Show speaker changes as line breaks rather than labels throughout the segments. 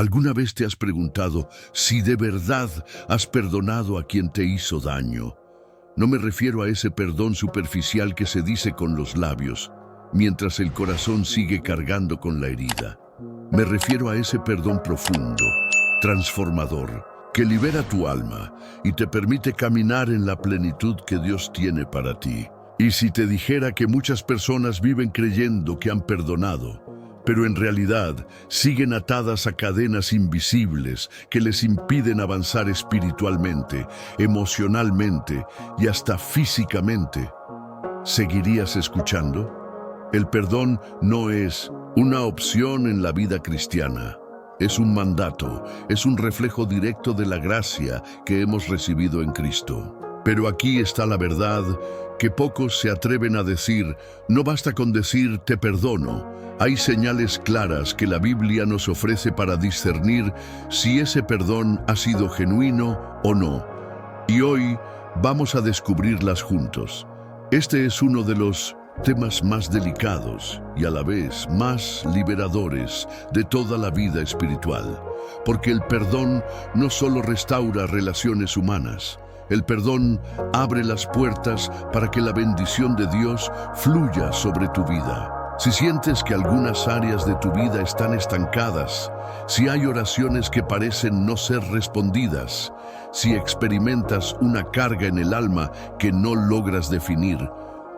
¿Alguna vez te has preguntado si de verdad has perdonado a quien te hizo daño? No me refiero a ese perdón superficial que se dice con los labios, mientras el corazón sigue cargando con la herida. Me refiero a ese perdón profundo, transformador, que libera tu alma y te permite caminar en la plenitud que Dios tiene para ti. Y si te dijera que muchas personas viven creyendo que han perdonado, pero en realidad siguen atadas a cadenas invisibles que les impiden avanzar espiritualmente, emocionalmente y hasta físicamente, ¿seguirías escuchando? El perdón no es una opción en la vida cristiana. Es un mandato, es un reflejo directo de la gracia que hemos recibido en Cristo. Pero aquí está la verdad que pocos se atreven a decir. No basta con decir te perdono. Hay señales claras que la Biblia nos ofrece para discernir si ese perdón ha sido genuino o no. Y hoy vamos a descubrirlas juntos. Este es uno de los temas más delicados y a la vez más liberadores de toda la vida espiritual, porque el perdón no solo restaura relaciones humanas, el perdón abre las puertas para que la bendición de Dios fluya sobre tu vida. Si sientes que algunas áreas de tu vida están estancadas, si hay oraciones que parecen no ser respondidas, si experimentas una carga en el alma que no logras definir,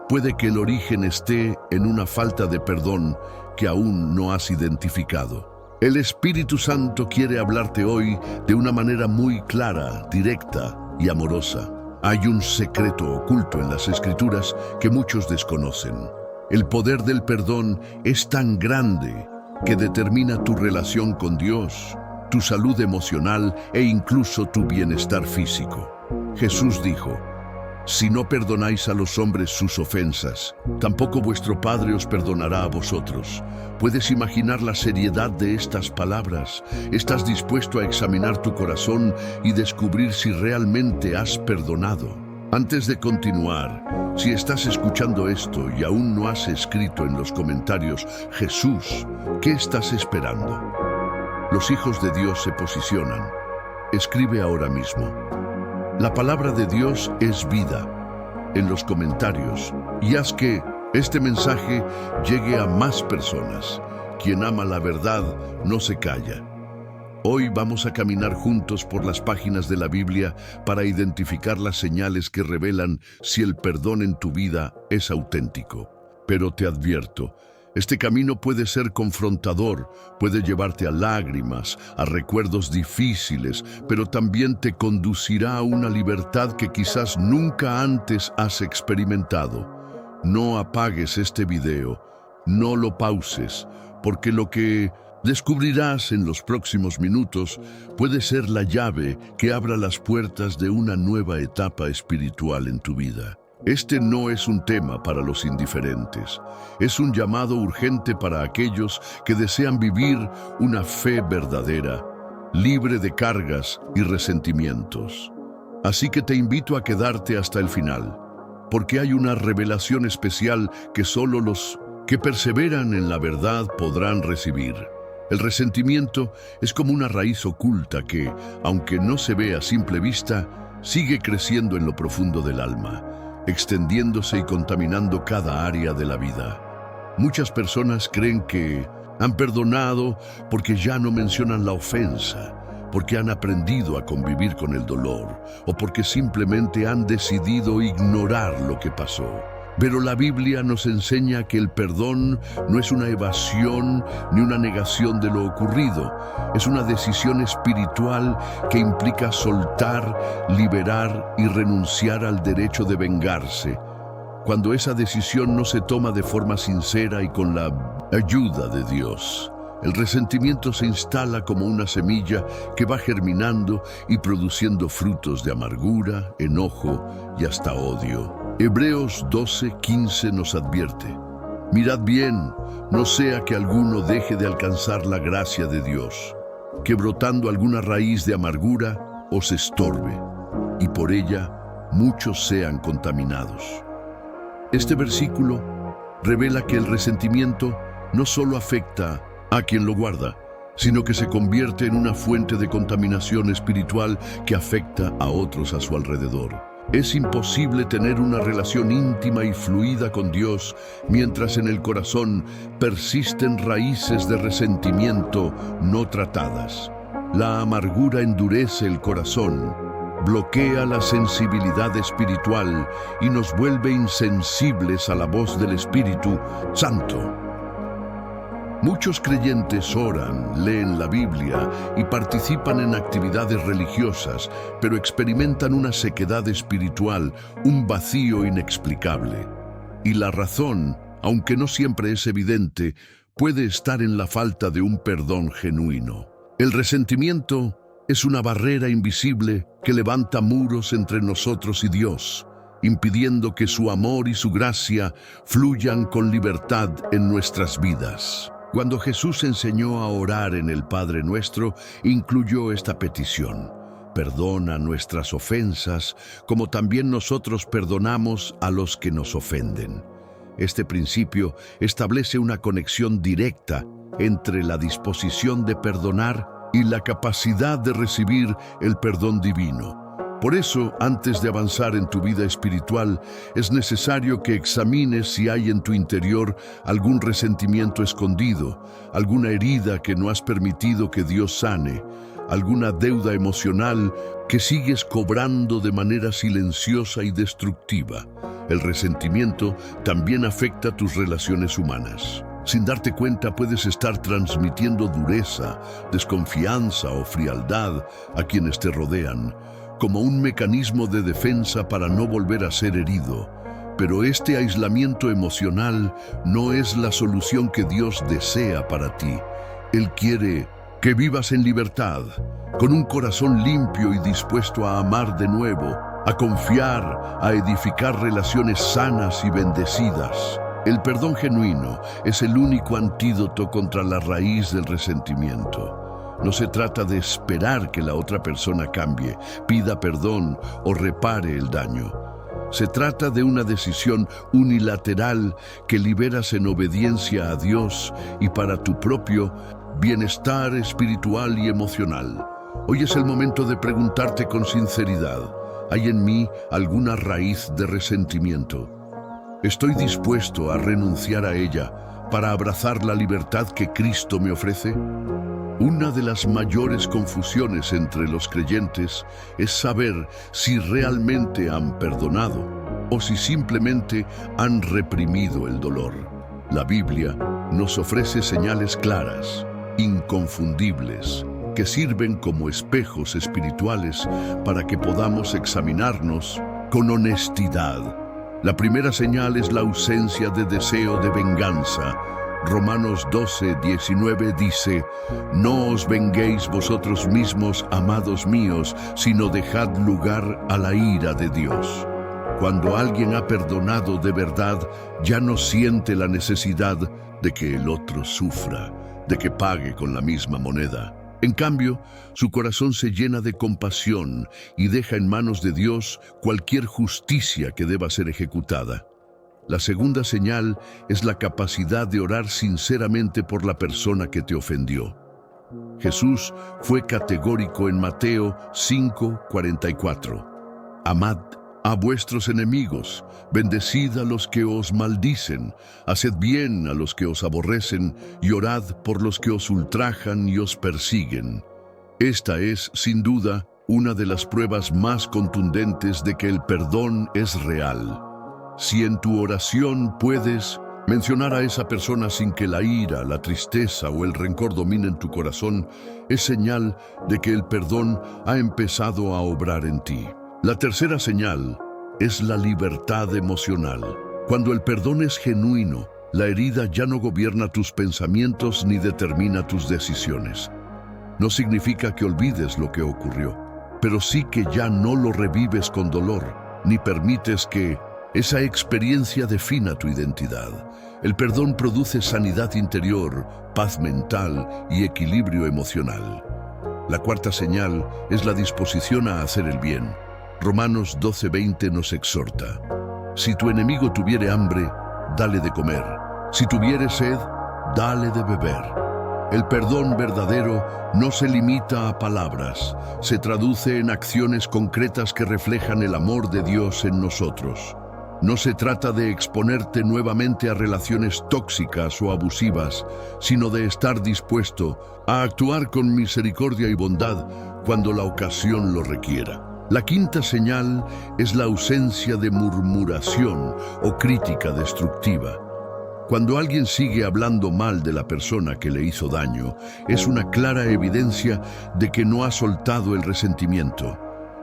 puede que el origen esté en una falta de perdón que aún no has identificado. El Espíritu Santo quiere hablarte hoy de una manera muy clara, directa y amorosa. Hay un secreto oculto en las Escrituras que muchos desconocen. El poder del perdón es tan grande que determina tu relación con Dios, tu salud emocional e incluso tu bienestar físico. Jesús dijo: si no perdonáis a los hombres sus ofensas, tampoco vuestro Padre os perdonará a vosotros. ¿Puedes imaginar la seriedad de estas palabras? ¿Estás dispuesto a examinar tu corazón y descubrir si realmente has perdonado? Antes de continuar, si estás escuchando esto y aún no has escrito en los comentarios Jesús, ¿qué estás esperando? Los hijos de Dios se posicionan. Escribe ahora mismo. La palabra de Dios es vida en los comentarios y haz que este mensaje llegue a más personas. Quien ama la verdad no se calla. Hoy vamos a caminar juntos por las páginas de la Biblia para identificar las señales que revelan si el perdón en tu vida es auténtico. Pero te advierto, este camino puede ser confrontador, puede llevarte a lágrimas, a recuerdos difíciles, pero también te conducirá a una libertad que quizás nunca antes has experimentado. No apagues este video, no lo pauses, porque lo que descubrirás en los próximos minutos puede ser la llave que abra las puertas de una nueva etapa espiritual en tu vida. Este no es un tema para los indiferentes, es un llamado urgente para aquellos que desean vivir una fe verdadera, libre de cargas y resentimientos. Así que te invito a quedarte hasta el final, porque hay una revelación especial que solo los que perseveran en la verdad podrán recibir. El resentimiento es como una raíz oculta que, aunque no se ve a simple vista, sigue creciendo en lo profundo del alma, extendiéndose y contaminando cada área de la vida. Muchas personas creen que han perdonado porque ya no mencionan la ofensa, porque han aprendido a convivir con el dolor o porque simplemente han decidido ignorar lo que pasó. Pero la Biblia nos enseña que el perdón no es una evasión ni una negación de lo ocurrido. Es una decisión espiritual que implica soltar, liberar y renunciar al derecho de vengarse. Cuando esa decisión no se toma de forma sincera y con la ayuda de Dios, el resentimiento se instala como una semilla que va germinando y produciendo frutos de amargura, enojo y hasta odio. Hebreos 12:15 nos advierte: mirad bien, no sea que alguno deje de alcanzar la gracia de Dios, que brotando alguna raíz de amargura os estorbe, y por ella muchos sean contaminados. Este versículo revela que el resentimiento no solo afecta a quien lo guarda, sino que se convierte en una fuente de contaminación espiritual que afecta a otros a su alrededor. Es imposible tener una relación íntima y fluida con Dios mientras en el corazón persisten raíces de resentimiento no tratadas. La amargura endurece el corazón, bloquea la sensibilidad espiritual y nos vuelve insensibles a la voz del Espíritu Santo. Muchos creyentes oran, leen la Biblia y participan en actividades religiosas, pero experimentan una sequedad espiritual, un vacío inexplicable. Y la razón, aunque no siempre es evidente, puede estar en la falta de un perdón genuino. El resentimiento es una barrera invisible que levanta muros entre nosotros y Dios, impidiendo que su amor y su gracia fluyan con libertad en nuestras vidas. Cuando Jesús enseñó a orar en el Padre Nuestro, incluyó esta petición: perdona nuestras ofensas, como también nosotros perdonamos a los que nos ofenden. Este principio establece una conexión directa entre la disposición de perdonar y la capacidad de recibir el perdón divino. Por eso, antes de avanzar en tu vida espiritual, es necesario que examines si hay en tu interior algún resentimiento escondido, alguna herida que no has permitido que Dios sane, alguna deuda emocional que sigues cobrando de manera silenciosa y destructiva. El resentimiento también afecta tus relaciones humanas. Sin darte cuenta, puedes estar transmitiendo dureza, desconfianza o frialdad a quienes te rodean, como un mecanismo de defensa para no volver a ser herido. Pero este aislamiento emocional no es la solución que Dios desea para ti. Él quiere que vivas en libertad, con un corazón limpio y dispuesto a amar de nuevo, a confiar, a edificar relaciones sanas y bendecidas. El perdón genuino es el único antídoto contra la raíz del resentimiento. No se trata de esperar que la otra persona cambie, pida perdón o repare el daño. Se trata de una decisión unilateral que liberas en obediencia a Dios y para tu propio bienestar espiritual y emocional. Hoy es el momento de preguntarte con sinceridad: ¿hay en mí alguna raíz de resentimiento? ¿Estoy dispuesto a renunciar a ella para abrazar la libertad que Cristo me ofrece? Una de las mayores confusiones entre los creyentes es saber si realmente han perdonado o si simplemente han reprimido el dolor. La Biblia nos ofrece señales claras, inconfundibles, que sirven como espejos espirituales para que podamos examinarnos con honestidad. La primera señal es la ausencia de deseo de venganza. Romanos 12:19 dice: no os venguéis vosotros mismos, amados míos, sino dejad lugar a la ira de Dios. Cuando alguien ha perdonado de verdad, ya no siente la necesidad de que el otro sufra, de que pague con la misma moneda. En cambio, su corazón se llena de compasión y deja en manos de Dios cualquier justicia que deba ser ejecutada. La segunda señal es la capacidad de orar sinceramente por la persona que te ofendió. Jesús fue categórico en Mateo 5:44. Amad a vuestros enemigos, bendecid a los que os maldicen, haced bien a los que os aborrecen y orad por los que os ultrajan y os persiguen. Esta es, sin duda, una de las pruebas más contundentes de que el perdón es real. Si en tu oración puedes mencionar a esa persona sin que la ira, la tristeza o el rencor dominen tu corazón, es señal de que el perdón ha empezado a obrar en ti. La tercera señal es la libertad emocional. Cuando el perdón es genuino, la herida ya no gobierna tus pensamientos ni determina tus decisiones. No significa que olvides lo que ocurrió, pero sí que ya no lo revives con dolor, ni permites que esa experiencia defina tu identidad. El perdón produce sanidad interior, paz mental y equilibrio emocional. La cuarta señal es la disposición a hacer el bien. Romanos 12:20 nos exhorta: si tu enemigo tuviere hambre, dale de comer; si tuviere sed, dale de beber. El perdón verdadero no se limita a palabras, se traduce en acciones concretas que reflejan el amor de Dios en nosotros. No se trata de exponerte nuevamente a relaciones tóxicas o abusivas, sino de estar dispuesto a actuar con misericordia y bondad cuando la ocasión lo requiera. La quinta señal es la ausencia de murmuración o crítica destructiva. Cuando alguien sigue hablando mal de la persona que le hizo daño, es una clara evidencia de que no ha soltado el resentimiento.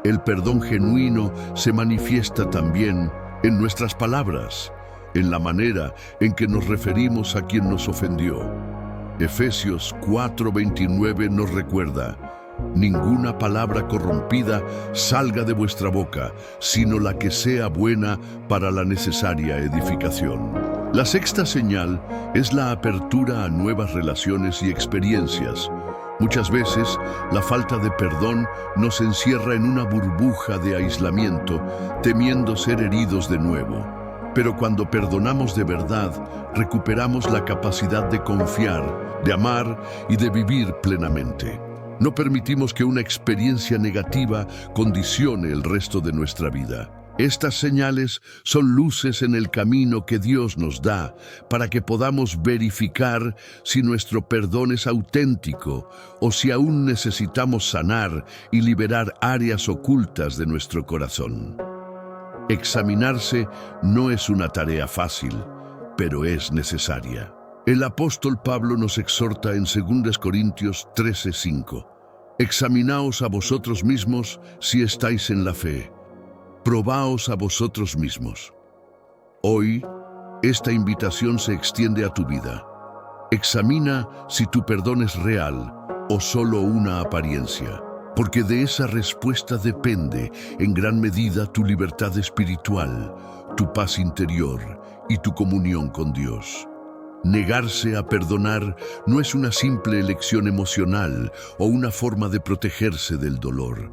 El perdón genuino se manifiesta también en nuestras palabras, en la manera en que nos referimos a quien nos ofendió. Efesios 4:29 nos recuerda: ninguna palabra corrompida salga de vuestra boca, sino la que sea buena para la necesaria edificación. La sexta señal es la apertura a nuevas relaciones y experiencias. Muchas veces, la falta de perdón nos encierra en una burbuja de aislamiento, temiendo ser heridos de nuevo. Pero cuando perdonamos de verdad, recuperamos la capacidad de confiar, de amar y de vivir plenamente. No permitimos que una experiencia negativa condicione el resto de nuestra vida. Estas señales son luces en el camino que Dios nos da para que podamos verificar si nuestro perdón es auténtico o si aún necesitamos sanar y liberar áreas ocultas de nuestro corazón. Examinarse no es una tarea fácil, pero es necesaria. El apóstol Pablo nos exhorta en 2 Corintios 13:5. Examinaos a vosotros mismos si estáis en la fe. Probaos a vosotros mismos. Hoy, esta invitación se extiende a tu vida. Examina si tu perdón es real o solo una apariencia, porque de esa respuesta depende en gran medida tu libertad espiritual, tu paz interior y tu comunión con Dios. Negarse a perdonar no es una simple elección emocional o una forma de protegerse del dolor.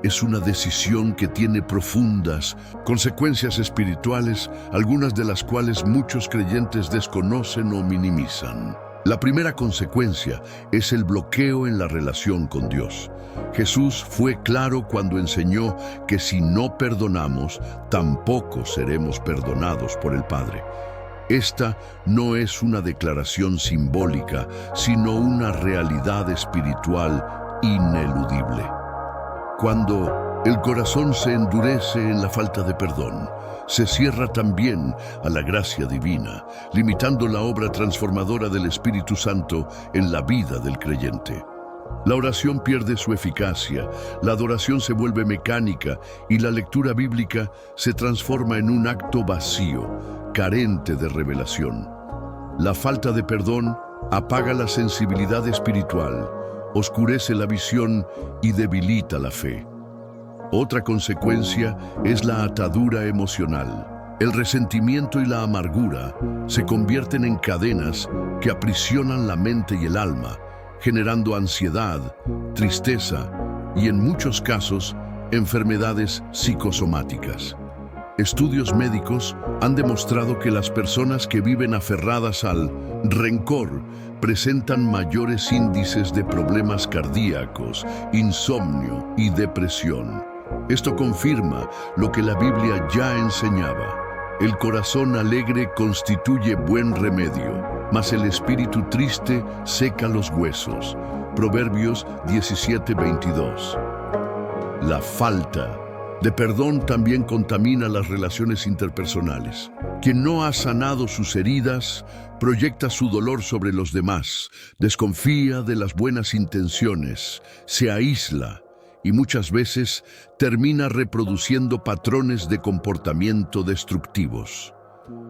Es una decisión que tiene profundas consecuencias espirituales, algunas de las cuales muchos creyentes desconocen o minimizan. La primera consecuencia es el bloqueo en la relación con Dios. Jesús fue claro cuando enseñó que si no perdonamos, tampoco seremos perdonados por el Padre. Esta no es una declaración simbólica, sino una realidad espiritual ineludible. Cuando el corazón se endurece en la falta de perdón, se cierra también a la gracia divina, limitando la obra transformadora del Espíritu Santo en la vida del creyente. La oración pierde su eficacia, la adoración se vuelve mecánica y la lectura bíblica se transforma en un acto vacío, carente de revelación. La falta de perdón apaga la sensibilidad espiritual, oscurece la visión y debilita la fe. Otra consecuencia es la atadura emocional. El resentimiento y la amargura se convierten en cadenas que aprisionan la mente y el alma, generando ansiedad, tristeza y, en muchos casos, enfermedades psicosomáticas. Estudios médicos han demostrado que las personas que viven aferradas al rencor presentan mayores índices de problemas cardíacos, insomnio y depresión. Esto confirma lo que la Biblia ya enseñaba. El corazón alegre constituye buen remedio, mas el espíritu triste seca los huesos. Proverbios 17:22. La falta de perdón también contamina las relaciones interpersonales. Quien no ha sanado sus heridas proyecta su dolor sobre los demás, desconfía de las buenas intenciones, se aísla y muchas veces termina reproduciendo patrones de comportamiento destructivos.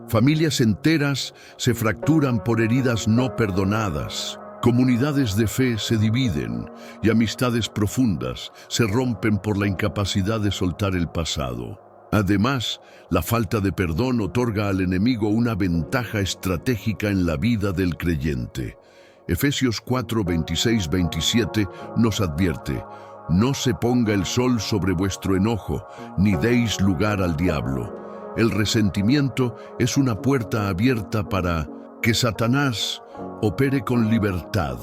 Familias enteras se fracturan por heridas no perdonadas. Comunidades de fe se dividen y amistades profundas se rompen por la incapacidad de soltar el pasado. Además, la falta de perdón otorga al enemigo una ventaja estratégica en la vida del creyente. Efesios 4:26-27 nos advierte: no se ponga el sol sobre vuestro enojo, ni deis lugar al diablo. El resentimiento es una puerta abierta para que Satanás opere con libertad,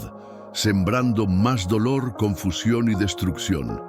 sembrando más dolor, confusión y destrucción.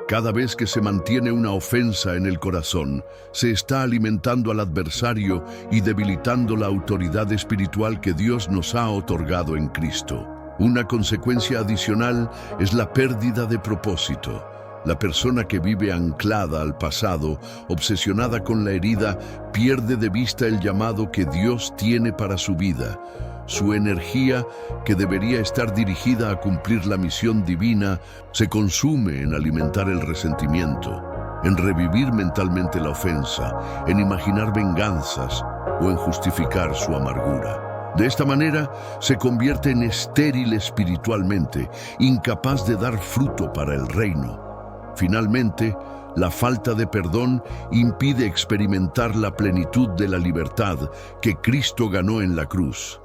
Cada vez que se mantiene una ofensa en el corazón, se está alimentando al adversario y debilitando la autoridad espiritual que Dios nos ha otorgado en Cristo. Una consecuencia adicional es la pérdida de propósito. La persona que vive anclada al pasado, obsesionada con la herida, pierde de vista el llamado que Dios tiene para su vida. Su energía, que debería estar dirigida a cumplir la misión divina, se consume en alimentar el resentimiento, en revivir mentalmente la ofensa, en imaginar venganzas o en justificar su amargura. De esta manera, se convierte en estéril espiritualmente, incapaz de dar fruto para el reino. Finalmente, la falta de perdón impide experimentar la plenitud de la libertad que Cristo ganó en la cruz.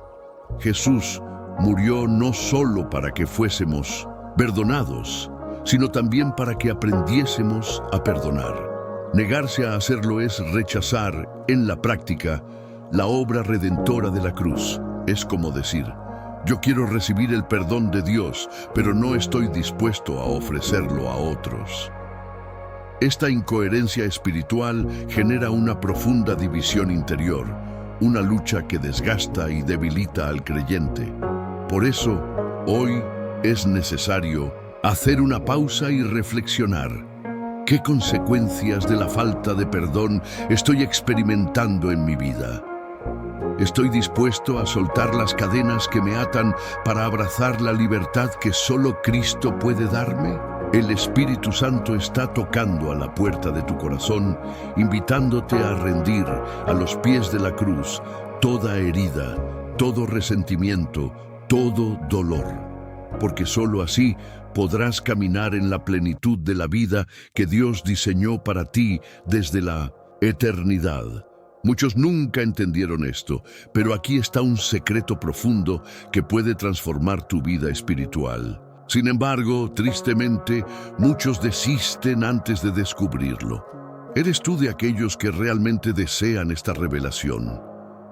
Jesús murió no solo para que fuésemos perdonados, sino también para que aprendiésemos a perdonar. Negarse a hacerlo es rechazar, en la práctica, la obra redentora de la cruz. Es como decir: yo quiero recibir el perdón de Dios, pero no estoy dispuesto a ofrecerlo a otros. Esta incoherencia espiritual genera una profunda división interior, una lucha que desgasta y debilita al creyente. Por eso, hoy es necesario hacer una pausa y reflexionar. ¿Qué consecuencias de la falta de perdón estoy experimentando en mi vida? ¿Estoy dispuesto a soltar las cadenas que me atan para abrazar la libertad que solo Cristo puede darme? El Espíritu Santo está tocando a la puerta de tu corazón, invitándote a rendir a los pies de la cruz toda herida, todo resentimiento, todo dolor. Porque solo así podrás caminar en la plenitud de la vida que Dios diseñó para ti desde la eternidad. Muchos nunca entendieron esto, pero aquí está un secreto profundo que puede transformar tu vida espiritual. Sin embargo, tristemente, muchos desisten antes de descubrirlo. ¿Eres tú de aquellos que realmente desean esta revelación?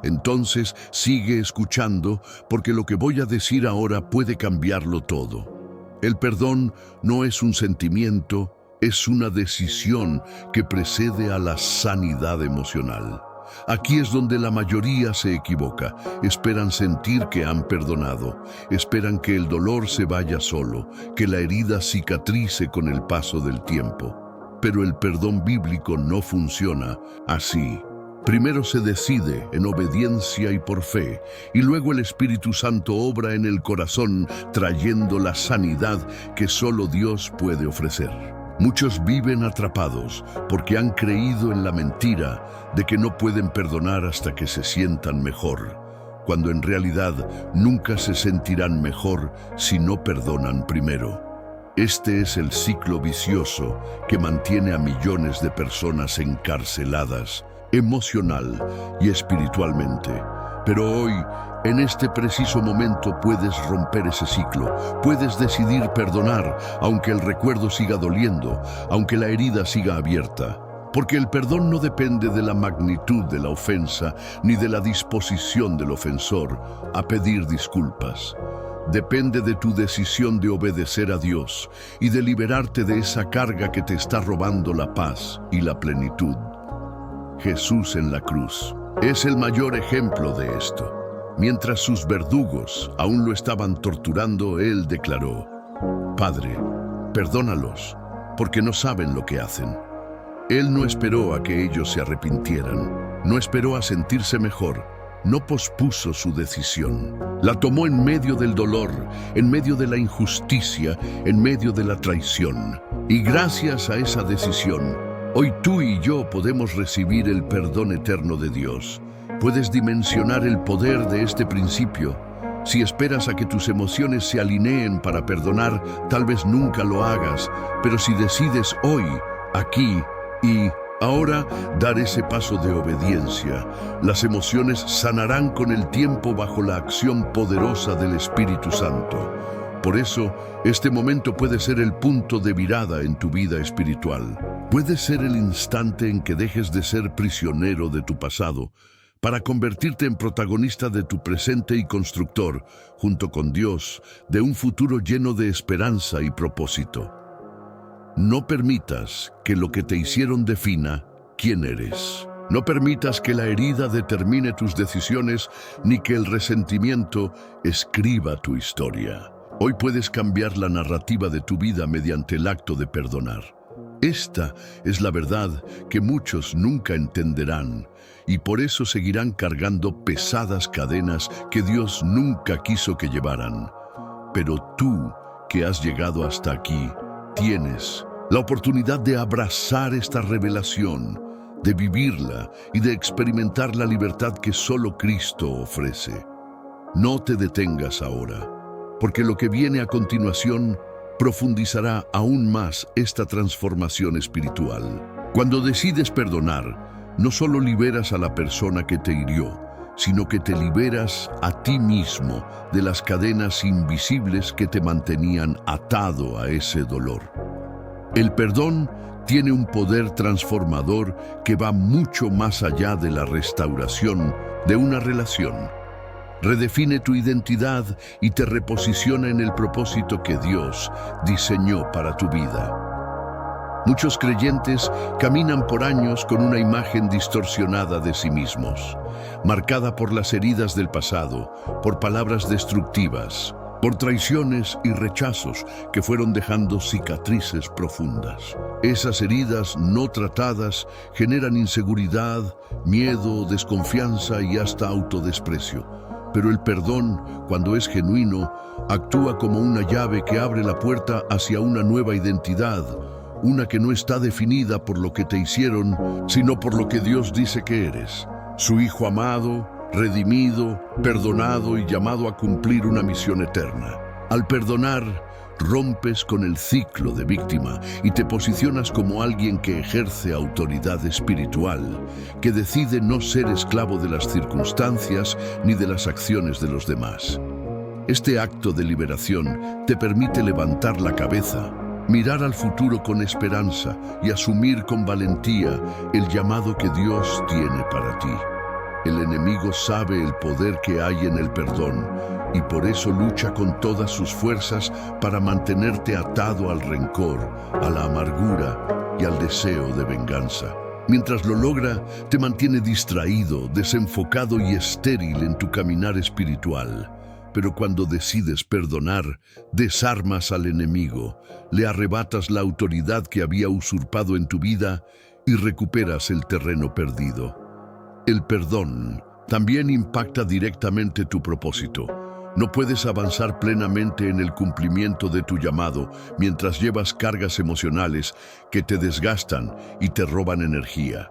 Entonces, sigue escuchando, porque lo que voy a decir ahora puede cambiarlo todo. El perdón no es un sentimiento, es una decisión que precede a la sanidad emocional. Aquí es donde la mayoría se equivoca. Esperan sentir que han perdonado. Esperan que el dolor se vaya solo, que la herida cicatrice con el paso del tiempo. Pero el perdón bíblico no funciona así. Primero se decide en obediencia y por fe, y luego el Espíritu Santo obra en el corazón, trayendo la sanidad que solo Dios puede ofrecer. Muchos viven atrapados porque han creído en la mentira de que no pueden perdonar hasta que se sientan mejor, cuando en realidad nunca se sentirán mejor si no perdonan primero. Este es el ciclo vicioso que mantiene a millones de personas encarceladas, emocional y espiritualmente. Pero hoy, en este preciso momento, puedes romper ese ciclo. Puedes decidir perdonar, aunque el recuerdo siga doliendo, aunque la herida siga abierta. Porque el perdón no depende de la magnitud de la ofensa, ni de la disposición del ofensor a pedir disculpas. Depende de tu decisión de obedecer a Dios y de liberarte de esa carga que te está robando la paz y la plenitud. Jesús en la cruz es el mayor ejemplo de esto. Mientras sus verdugos aún lo estaban torturando, él declaró: Padre, perdónalos, porque no saben lo que hacen. Él no esperó a que ellos se arrepintieran, no esperó a sentirse mejor, no pospuso su decisión. La tomó en medio del dolor, en medio de la injusticia, en medio de la traición. Y gracias a esa decisión, hoy tú y yo podemos recibir el perdón eterno de Dios. Puedes dimensionar el poder de este principio. Si esperas a que tus emociones se alineen para perdonar, tal vez nunca lo hagas, pero si decides hoy, aquí y ahora dar ese paso de obediencia, las emociones sanarán con el tiempo bajo la acción poderosa del Espíritu Santo. Por eso, este momento puede ser el punto de virada en tu vida espiritual. Puede ser el instante en que dejes de ser prisionero de tu pasado para convertirte en protagonista de tu presente y constructor, junto con Dios, de un futuro lleno de esperanza y propósito. No permitas que lo que te hicieron defina quién eres. No permitas que la herida determine tus decisiones ni que el resentimiento escriba tu historia. Hoy puedes cambiar la narrativa de tu vida mediante el acto de perdonar. Esta es la verdad que muchos nunca entenderán y por eso seguirán cargando pesadas cadenas que Dios nunca quiso que llevaran. Pero tú, que has llegado hasta aquí, tienes la oportunidad de abrazar esta revelación, de vivirla y de experimentar la libertad que solo Cristo ofrece. No te detengas ahora, porque lo que viene a continuación profundizará aún más esta transformación espiritual. Cuando decides perdonar, no solo liberas a la persona que te hirió, sino que te liberas a ti mismo de las cadenas invisibles que te mantenían atado a ese dolor. El perdón tiene un poder transformador que va mucho más allá de la restauración de una relación. Redefine tu identidad y te reposiciona en el propósito que Dios diseñó para tu vida. Muchos creyentes caminan por años con una imagen distorsionada de sí mismos, marcada por las heridas del pasado, por palabras destructivas, por traiciones y rechazos que fueron dejando cicatrices profundas. Esas heridas no tratadas generan inseguridad, miedo, desconfianza y hasta autodesprecio. Pero el perdón, cuando es genuino, actúa como una llave que abre la puerta hacia una nueva identidad, una que no está definida por lo que te hicieron, sino por lo que Dios dice que eres. Su Hijo amado, redimido, perdonado y llamado a cumplir una misión eterna. Al perdonar, rompes con el ciclo de víctima y te posicionas como alguien que ejerce autoridad espiritual, que decide no ser esclavo de las circunstancias ni de las acciones de los demás. Este acto de liberación te permite levantar la cabeza, mirar al futuro con esperanza y asumir con valentía el llamado que Dios tiene para ti. El enemigo sabe el poder que hay en el perdón y por eso lucha con todas sus fuerzas para mantenerte atado al rencor, a la amargura y al deseo de venganza. Mientras lo logra, te mantiene distraído, desenfocado y estéril en tu caminar espiritual. Pero cuando decides perdonar, desarmas al enemigo, le arrebatas la autoridad que había usurpado en tu vida y recuperas el terreno perdido. El perdón también impacta directamente tu propósito. No puedes avanzar plenamente en el cumplimiento de tu llamado mientras llevas cargas emocionales que te desgastan y te roban energía.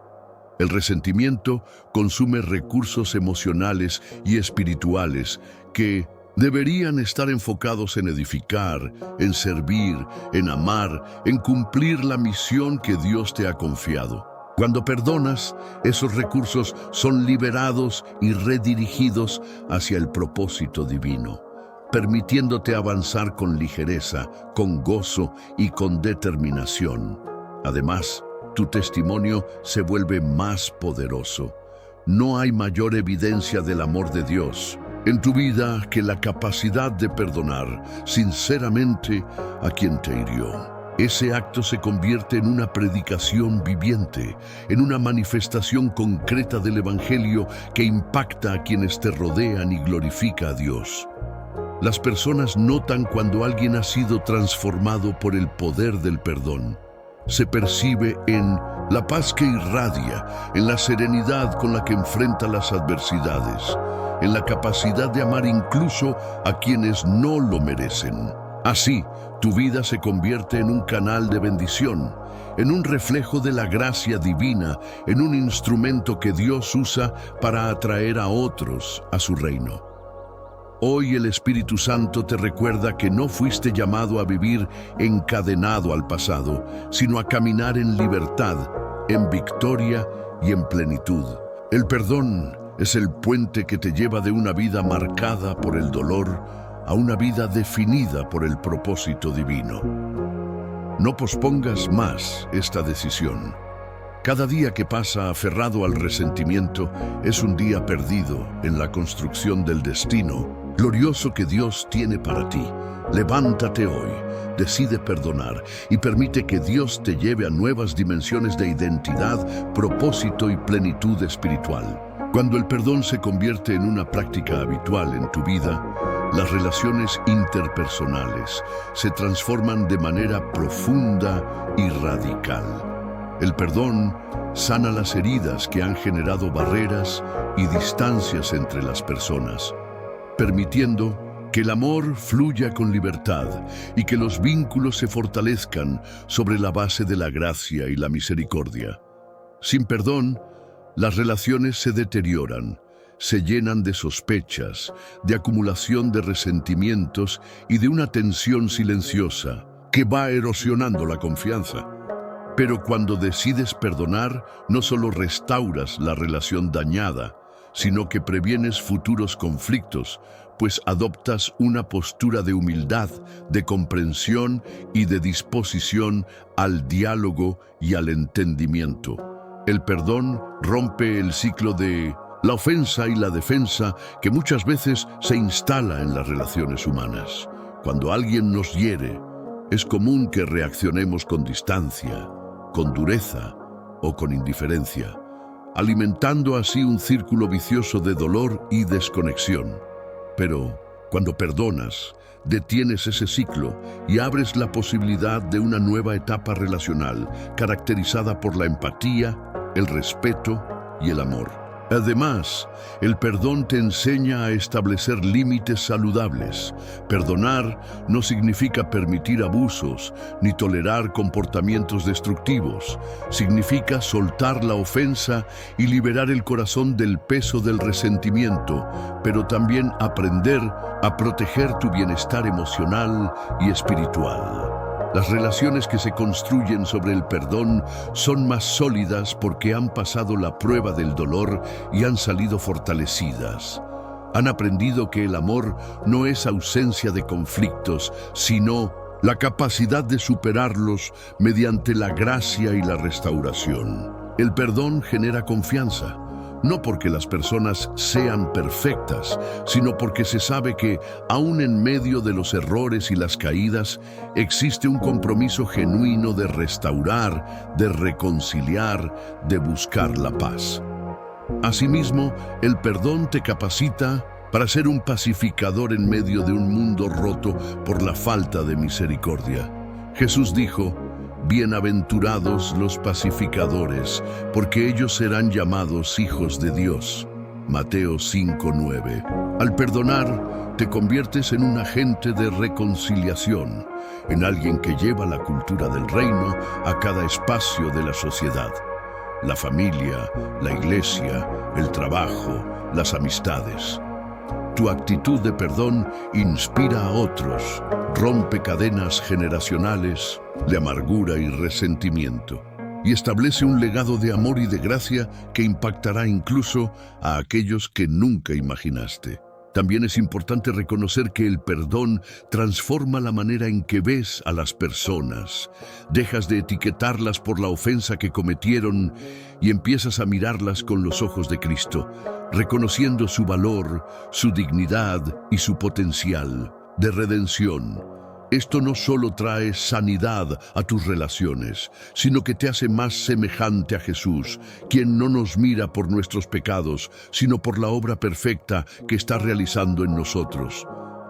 El resentimiento consume recursos emocionales y espirituales que deberían estar enfocados en edificar, en servir, en amar, en cumplir la misión que Dios te ha confiado. Cuando perdonas, esos recursos son liberados y redirigidos hacia el propósito divino, permitiéndote avanzar con ligereza, con gozo y con determinación. Además, tu testimonio se vuelve más poderoso. No hay mayor evidencia del amor de Dios en tu vida que la capacidad de perdonar sinceramente a quien te hirió. Ese acto se convierte en una predicación viviente, en una manifestación concreta del Evangelio que impacta a quienes te rodean y glorifica a Dios. Las personas notan cuando alguien ha sido transformado por el poder del perdón. Se percibe en la paz que irradia, en la serenidad con la que enfrenta las adversidades, en la capacidad de amar incluso a quienes no lo merecen. Así, tu vida se convierte en un canal de bendición, en un reflejo de la gracia divina, en un instrumento que Dios usa para atraer a otros a su reino. Hoy el Espíritu Santo te recuerda que no fuiste llamado a vivir encadenado al pasado, sino a caminar en libertad, en victoria y en plenitud. El perdón es el puente que te lleva de una vida marcada por el dolor a una vida definida por el propósito divino. No pospongas más esta decisión. Cada día que pasa aferrado al resentimiento es un día perdido en la construcción del destino glorioso que Dios tiene para ti. Levántate hoy, decide perdonar y permite que Dios te lleve a nuevas dimensiones de identidad, propósito y plenitud espiritual. Cuando el perdón se convierte en una práctica habitual en tu vida, las relaciones interpersonales se transforman de manera profunda y radical. El perdón sana las heridas que han generado barreras y distancias entre las personas, permitiendo que el amor fluya con libertad y que los vínculos se fortalezcan sobre la base de la gracia y la misericordia. Sin perdón, las relaciones se deterioran, se llenan de sospechas, de acumulación de resentimientos y de una tensión silenciosa que va erosionando la confianza. Pero cuando decides perdonar, no solo restauras la relación dañada, sino que previenes futuros conflictos, pues adoptas una postura de humildad, de comprensión y de disposición al diálogo y al entendimiento. El perdón rompe el ciclo de la ofensa y la defensa que muchas veces se instala en las relaciones humanas. Cuando alguien nos hiere, es común que reaccionemos con distancia, con dureza o con indiferencia, alimentando así un círculo vicioso de dolor y desconexión. Pero cuando perdonas, detienes ese ciclo y abres la posibilidad de una nueva etapa relacional caracterizada por la empatía, el respeto y el amor. Además, el perdón te enseña a establecer límites saludables. Perdonar no significa permitir abusos ni tolerar comportamientos destructivos. Significa soltar la ofensa y liberar el corazón del peso del resentimiento, pero también aprender a proteger tu bienestar emocional y espiritual. Las relaciones que se construyen sobre el perdón son más sólidas porque han pasado la prueba del dolor y han salido fortalecidas. Han aprendido que el amor no es ausencia de conflictos, sino la capacidad de superarlos mediante la gracia y la restauración. El perdón genera confianza. No porque las personas sean perfectas, sino porque se sabe que, aún en medio de los errores y las caídas, existe un compromiso genuino de restaurar, de reconciliar, de buscar la paz. Asimismo, el perdón te capacita para ser un pacificador en medio de un mundo roto por la falta de misericordia. Jesús dijo: bienaventurados los pacificadores, porque ellos serán llamados hijos de Dios. Mateo 5:9. Al perdonar, te conviertes en un agente de reconciliación, en alguien que lleva la cultura del reino a cada espacio de la sociedad. La familia, la iglesia, el trabajo, las amistades. Tu actitud de perdón inspira a otros, rompe cadenas generacionales de amargura y resentimiento, y establece un legado de amor y de gracia que impactará incluso a aquellos que nunca imaginaste. También es importante reconocer que el perdón transforma la manera en que ves a las personas. Dejas de etiquetarlas por la ofensa que cometieron y empiezas a mirarlas con los ojos de Cristo, reconociendo su valor, su dignidad y su potencial de redención. Esto no solo trae sanidad a tus relaciones, sino que te hace más semejante a Jesús, quien no nos mira por nuestros pecados, sino por la obra perfecta que está realizando en nosotros.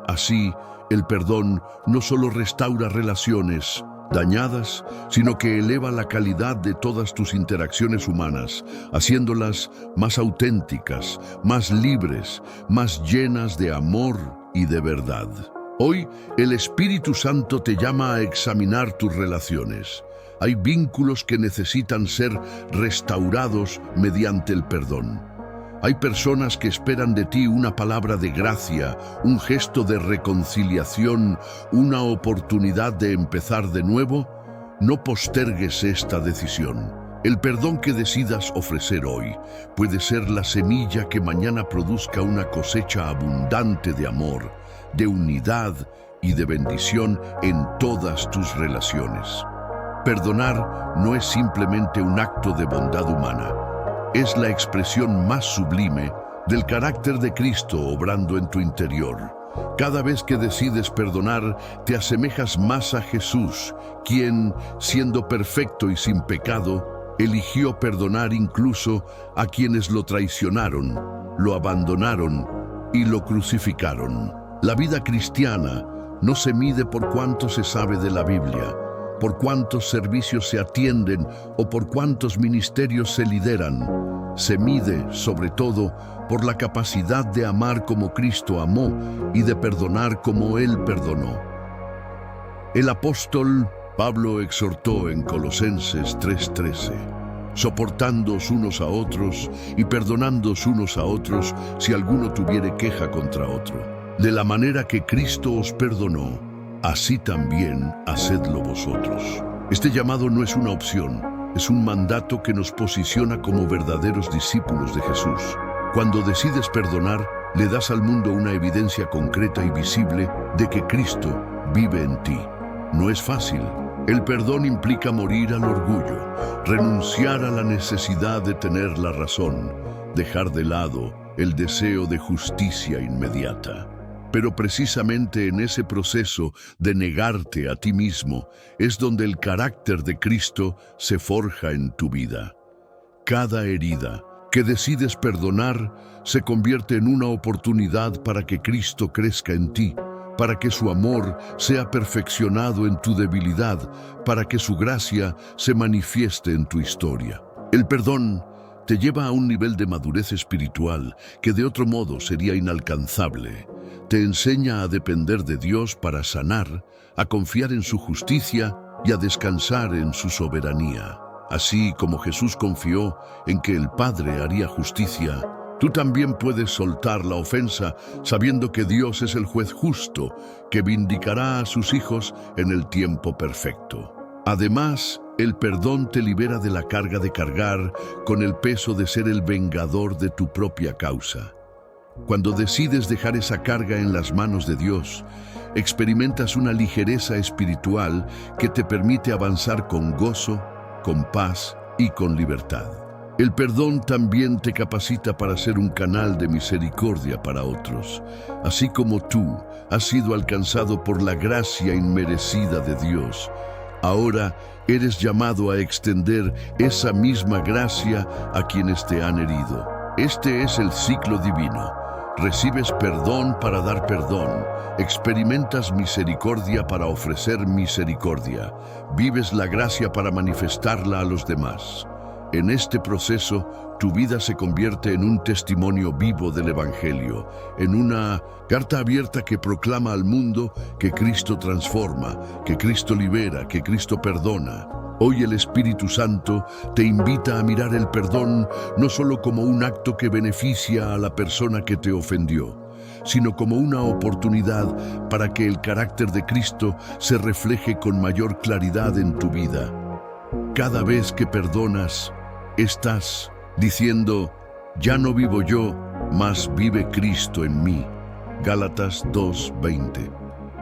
Así, el perdón no solo restaura relaciones dañadas, sino que eleva la calidad de todas tus interacciones humanas, haciéndolas más auténticas, más libres, más llenas de amor y de verdad. Hoy, el Espíritu Santo te llama a examinar tus relaciones. Hay vínculos que necesitan ser restaurados mediante el perdón. Hay personas que esperan de ti una palabra de gracia, un gesto de reconciliación, una oportunidad de empezar de nuevo. No postergues esta decisión. El perdón que decidas ofrecer hoy puede ser la semilla que mañana produzca una cosecha abundante de amor, de unidad y de bendición en todas tus relaciones. Perdonar no es simplemente un acto de bondad humana. Es la expresión más sublime del carácter de Cristo obrando en tu interior. Cada vez que decides perdonar, te asemejas más a Jesús, quien, siendo perfecto y sin pecado, eligió perdonar incluso a quienes lo traicionaron, lo abandonaron y lo crucificaron. La vida cristiana no se mide por cuánto se sabe de la Biblia, por cuántos servicios se atienden o por cuántos ministerios se lideran. Se mide, sobre todo, por la capacidad de amar como Cristo amó y de perdonar como Él perdonó. El apóstol Pablo exhortó en Colosenses 3:13, soportándoos unos a otros y perdonándoos unos a otros si alguno tuviere queja contra otro. De la manera que Cristo os perdonó, así también hacedlo vosotros. Este llamado no es una opción, es un mandato que nos posiciona como verdaderos discípulos de Jesús. Cuando decides perdonar, le das al mundo una evidencia concreta y visible de que Cristo vive en ti. No es fácil. El perdón implica morir al orgullo, renunciar a la necesidad de tener la razón, dejar de lado el deseo de justicia inmediata. Pero precisamente en ese proceso de negarte a ti mismo es donde el carácter de Cristo se forja en tu vida. Cada herida que decides perdonar se convierte en una oportunidad para que Cristo crezca en ti, para que su amor sea perfeccionado en tu debilidad, para que su gracia se manifieste en tu historia. El perdón te lleva a un nivel de madurez espiritual que de otro modo sería inalcanzable. Te enseña a depender de Dios para sanar, a confiar en su justicia y a descansar en su soberanía. Así como Jesús confió en que el Padre haría justicia, tú también puedes soltar la ofensa sabiendo que Dios es el juez justo que vindicará a sus hijos en el tiempo perfecto. Además, el perdón te libera de la carga de cargar con el peso de ser el vengador de tu propia causa. Cuando decides dejar esa carga en las manos de Dios, experimentas una ligereza espiritual que te permite avanzar con gozo, con paz y con libertad. El perdón también te capacita para ser un canal de misericordia para otros. Así como tú has sido alcanzado por la gracia inmerecida de Dios, ahora eres llamado a extender esa misma gracia a quienes te han herido. Este es el ciclo divino. Recibes perdón para dar perdón, experimentas misericordia para ofrecer misericordia, vives la gracia para manifestarla a los demás. En este proceso, tu vida se convierte en un testimonio vivo del Evangelio, en una carta abierta que proclama al mundo que Cristo transforma, que Cristo libera, que Cristo perdona. Hoy el Espíritu Santo te invita a mirar el perdón no solo como un acto que beneficia a la persona que te ofendió, sino como una oportunidad para que el carácter de Cristo se refleje con mayor claridad en tu vida. Cada vez que perdonas, estás diciendo, ya no vivo yo, mas vive Cristo en mí. Gálatas 2:20.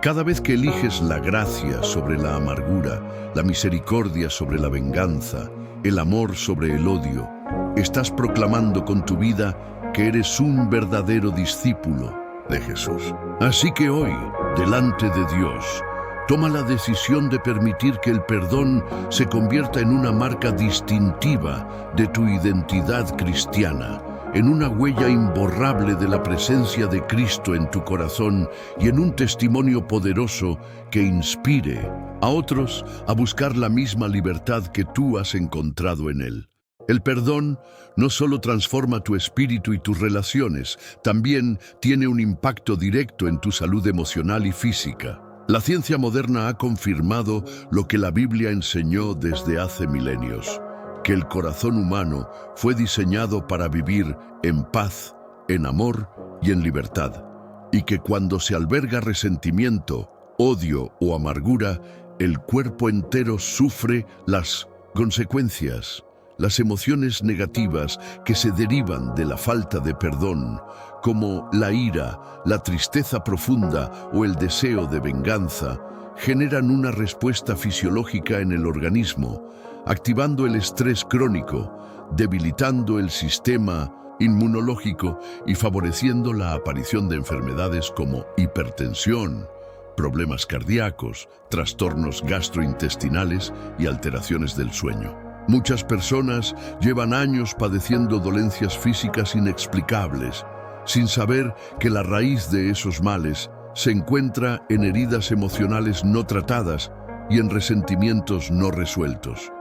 Cada vez que eliges la gracia sobre la amargura, la misericordia sobre la venganza, el amor sobre el odio, estás proclamando con tu vida que eres un verdadero discípulo de Jesús. Así que hoy, delante de Dios, toma la decisión de permitir que el perdón se convierta en una marca distintiva de tu identidad cristiana, en una huella imborrable de la presencia de Cristo en tu corazón y en un testimonio poderoso que inspire a otros a buscar la misma libertad que tú has encontrado en Él. El perdón no solo transforma tu espíritu y tus relaciones, también tiene un impacto directo en tu salud emocional y física. La ciencia moderna ha confirmado lo que la Biblia enseñó desde hace milenios, que el corazón humano fue diseñado para vivir en paz, en amor y en libertad, y que cuando se alberga resentimiento, odio o amargura, el cuerpo entero sufre las consecuencias. Las emociones negativas que se derivan de la falta de perdón, como la ira, la tristeza profunda o el deseo de venganza, generan una respuesta fisiológica en el organismo, activando el estrés crónico, debilitando el sistema inmunológico y favoreciendo la aparición de enfermedades como hipertensión, problemas cardíacos, trastornos gastrointestinales y alteraciones del sueño. Muchas personas llevan años padeciendo dolencias físicas inexplicables, sin saber que la raíz de esos males se encuentra en heridas emocionales no tratadas y en resentimientos no resueltos.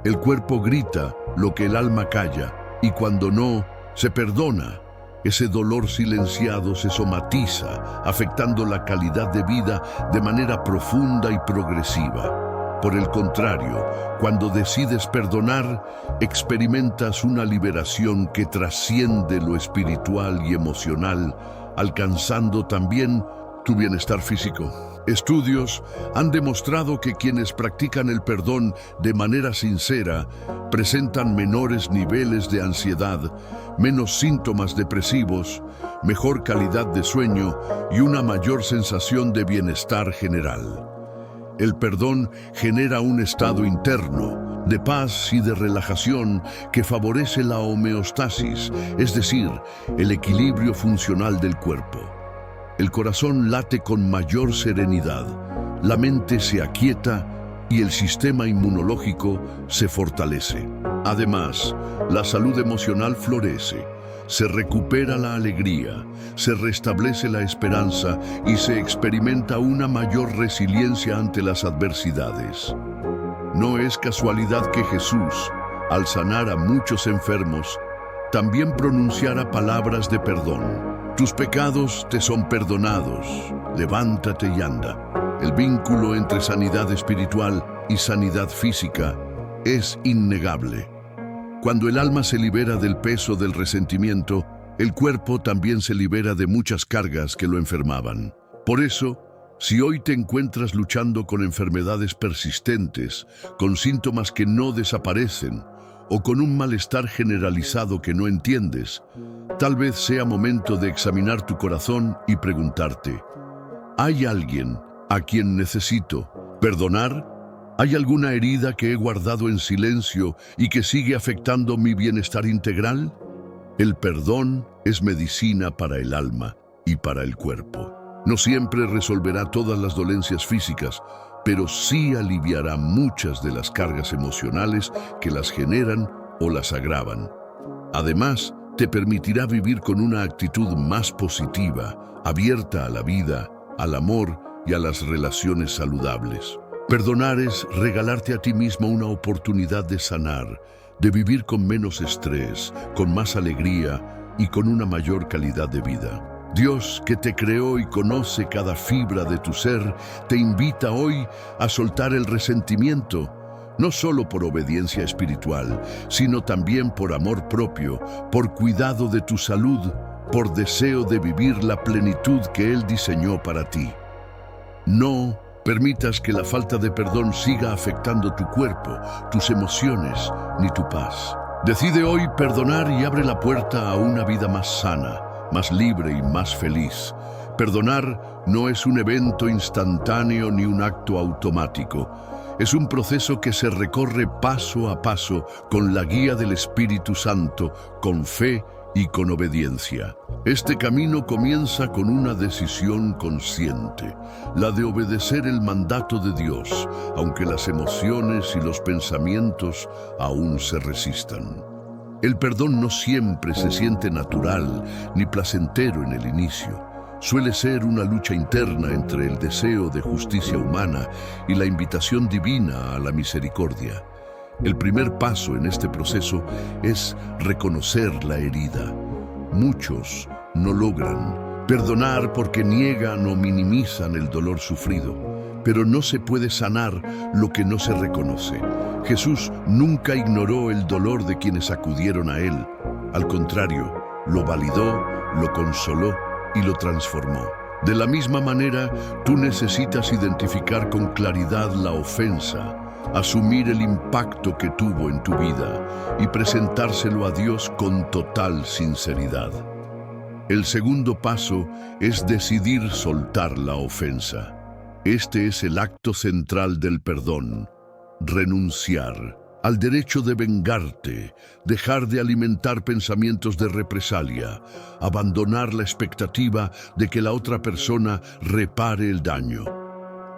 El cuerpo grita lo que el alma calla, y cuando no se perdona, ese dolor silenciado se somatiza, afectando la calidad de vida de manera profunda y progresiva. Por el contrario, cuando decides perdonar, experimentas una liberación que trasciende lo espiritual y emocional, alcanzando también tu bienestar físico. Estudios han demostrado que quienes practican el perdón de manera sincera presentan menores niveles de ansiedad, menos síntomas depresivos, mejor calidad de sueño y una mayor sensación de bienestar general. El perdón genera un estado interno de paz y de relajación que favorece la homeostasis, es decir, el equilibrio funcional del cuerpo. El corazón late con mayor serenidad, la mente se aquieta y el sistema inmunológico se fortalece. Además, la salud emocional florece, se recupera la alegría, se restablece la esperanza y se experimenta una mayor resiliencia ante las adversidades. No es casualidad que Jesús, al sanar a muchos enfermos, también pronunciara palabras de perdón. Tus pecados te son perdonados, levántate y anda. El vínculo entre sanidad espiritual y sanidad física es innegable. Cuando el alma se libera del peso del resentimiento, el cuerpo también se libera de muchas cargas que lo enfermaban. Por eso, si hoy te encuentras luchando con enfermedades persistentes, con síntomas que no desaparecen, o con un malestar generalizado que no entiendes, tal vez sea momento de examinar tu corazón y preguntarte, ¿hay alguien a quien necesito perdonar? ¿Hay alguna herida que he guardado en silencio y que sigue afectando mi bienestar integral? El perdón es medicina para el alma y para el cuerpo. No siempre resolverá todas las dolencias físicas, pero sí aliviará muchas de las cargas emocionales que las generan o las agravan. Además, te permitirá vivir con una actitud más positiva, abierta a la vida, al amor y a las relaciones saludables. Perdonar es regalarte a ti mismo una oportunidad de sanar, de vivir con menos estrés, con más alegría y con una mayor calidad de vida. Dios, que te creó y conoce cada fibra de tu ser, te invita hoy a soltar el resentimiento, no solo por obediencia espiritual, sino también por amor propio, por cuidado de tu salud, por deseo de vivir la plenitud que Él diseñó para ti. No permitas que la falta de perdón siga afectando tu cuerpo, tus emociones, ni tu paz. Decide hoy perdonar y abre la puerta a una vida más sana, más libre y más feliz. Perdonar no es un evento instantáneo ni un acto automático. Es un proceso que se recorre paso a paso con la guía del Espíritu Santo, con fe y con obediencia. Este camino comienza con una decisión consciente, la de obedecer el mandato de Dios, aunque las emociones y los pensamientos aún se resistan. El perdón no siempre se siente natural ni placentero en el inicio. Suele ser una lucha interna entre el deseo de justicia humana y la invitación divina a la misericordia. El primer paso en este proceso es reconocer la herida. Muchos no logran perdonar porque niegan o minimizan el dolor sufrido, pero no se puede sanar lo que no se reconoce. Jesús nunca ignoró el dolor de quienes acudieron a Él. Al contrario, lo validó, lo consoló y lo transformó. De la misma manera, tú necesitas identificar con claridad la ofensa, asumir el impacto que tuvo en tu vida y presentárselo a Dios con total sinceridad. El segundo paso es decidir soltar la ofensa. Este es el acto central del perdón: renunciar al derecho de vengarte, dejar de alimentar pensamientos de represalia, abandonar la expectativa de que la otra persona repare el daño.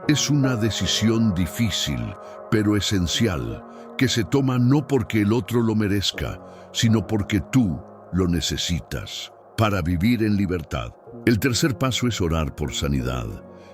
Es una decisión difícil, pero esencial, que se toma no porque el otro lo merezca, sino porque tú lo necesitas para vivir en libertad. El tercer paso es orar por sanidad.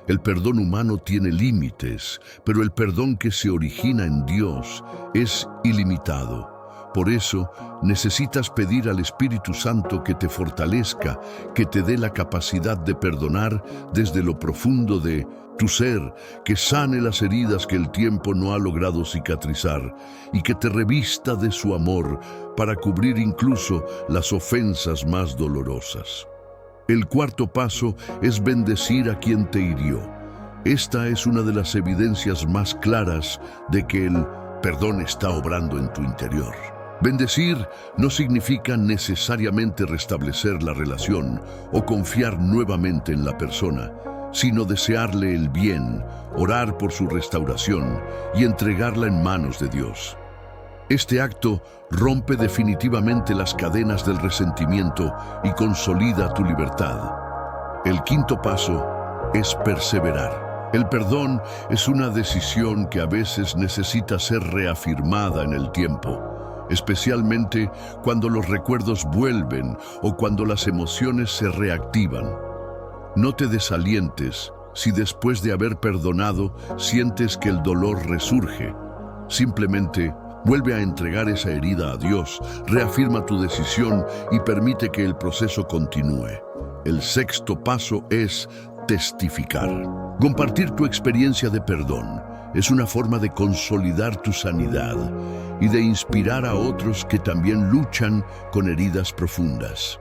El perdón humano tiene límites, pero el perdón que se origina en Dios es ilimitado. Por eso, necesitas pedir al Espíritu Santo que te fortalezca, que te dé la capacidad de perdonar desde lo profundo de tu ser, que sane las heridas que el tiempo no ha logrado cicatrizar y que te revista de su amor para cubrir incluso las ofensas más dolorosas. El cuarto paso es bendecir a quien te hirió. Esta es una de las evidencias más claras de que el perdón está obrando en tu interior. Bendecir no significa necesariamente restablecer la relación o confiar nuevamente en la persona, sino desearle el bien, orar por su restauración y entregarla en manos de Dios. Este acto rompe definitivamente las cadenas del resentimiento y consolida tu libertad. El quinto paso es perseverar. El perdón es una decisión que a veces necesita ser reafirmada en el tiempo, especialmente cuando los recuerdos vuelven o cuando las emociones se reactivan. No te desalientes si después de haber perdonado sientes que el dolor resurge. Simplemente vuelve a entregar esa herida a Dios, reafirma tu decisión y permite que el proceso continúe. El sexto paso es testificar. Compartir tu experiencia de perdón es una forma de consolidar tu sanidad y de inspirar a otros que también luchan con heridas profundas.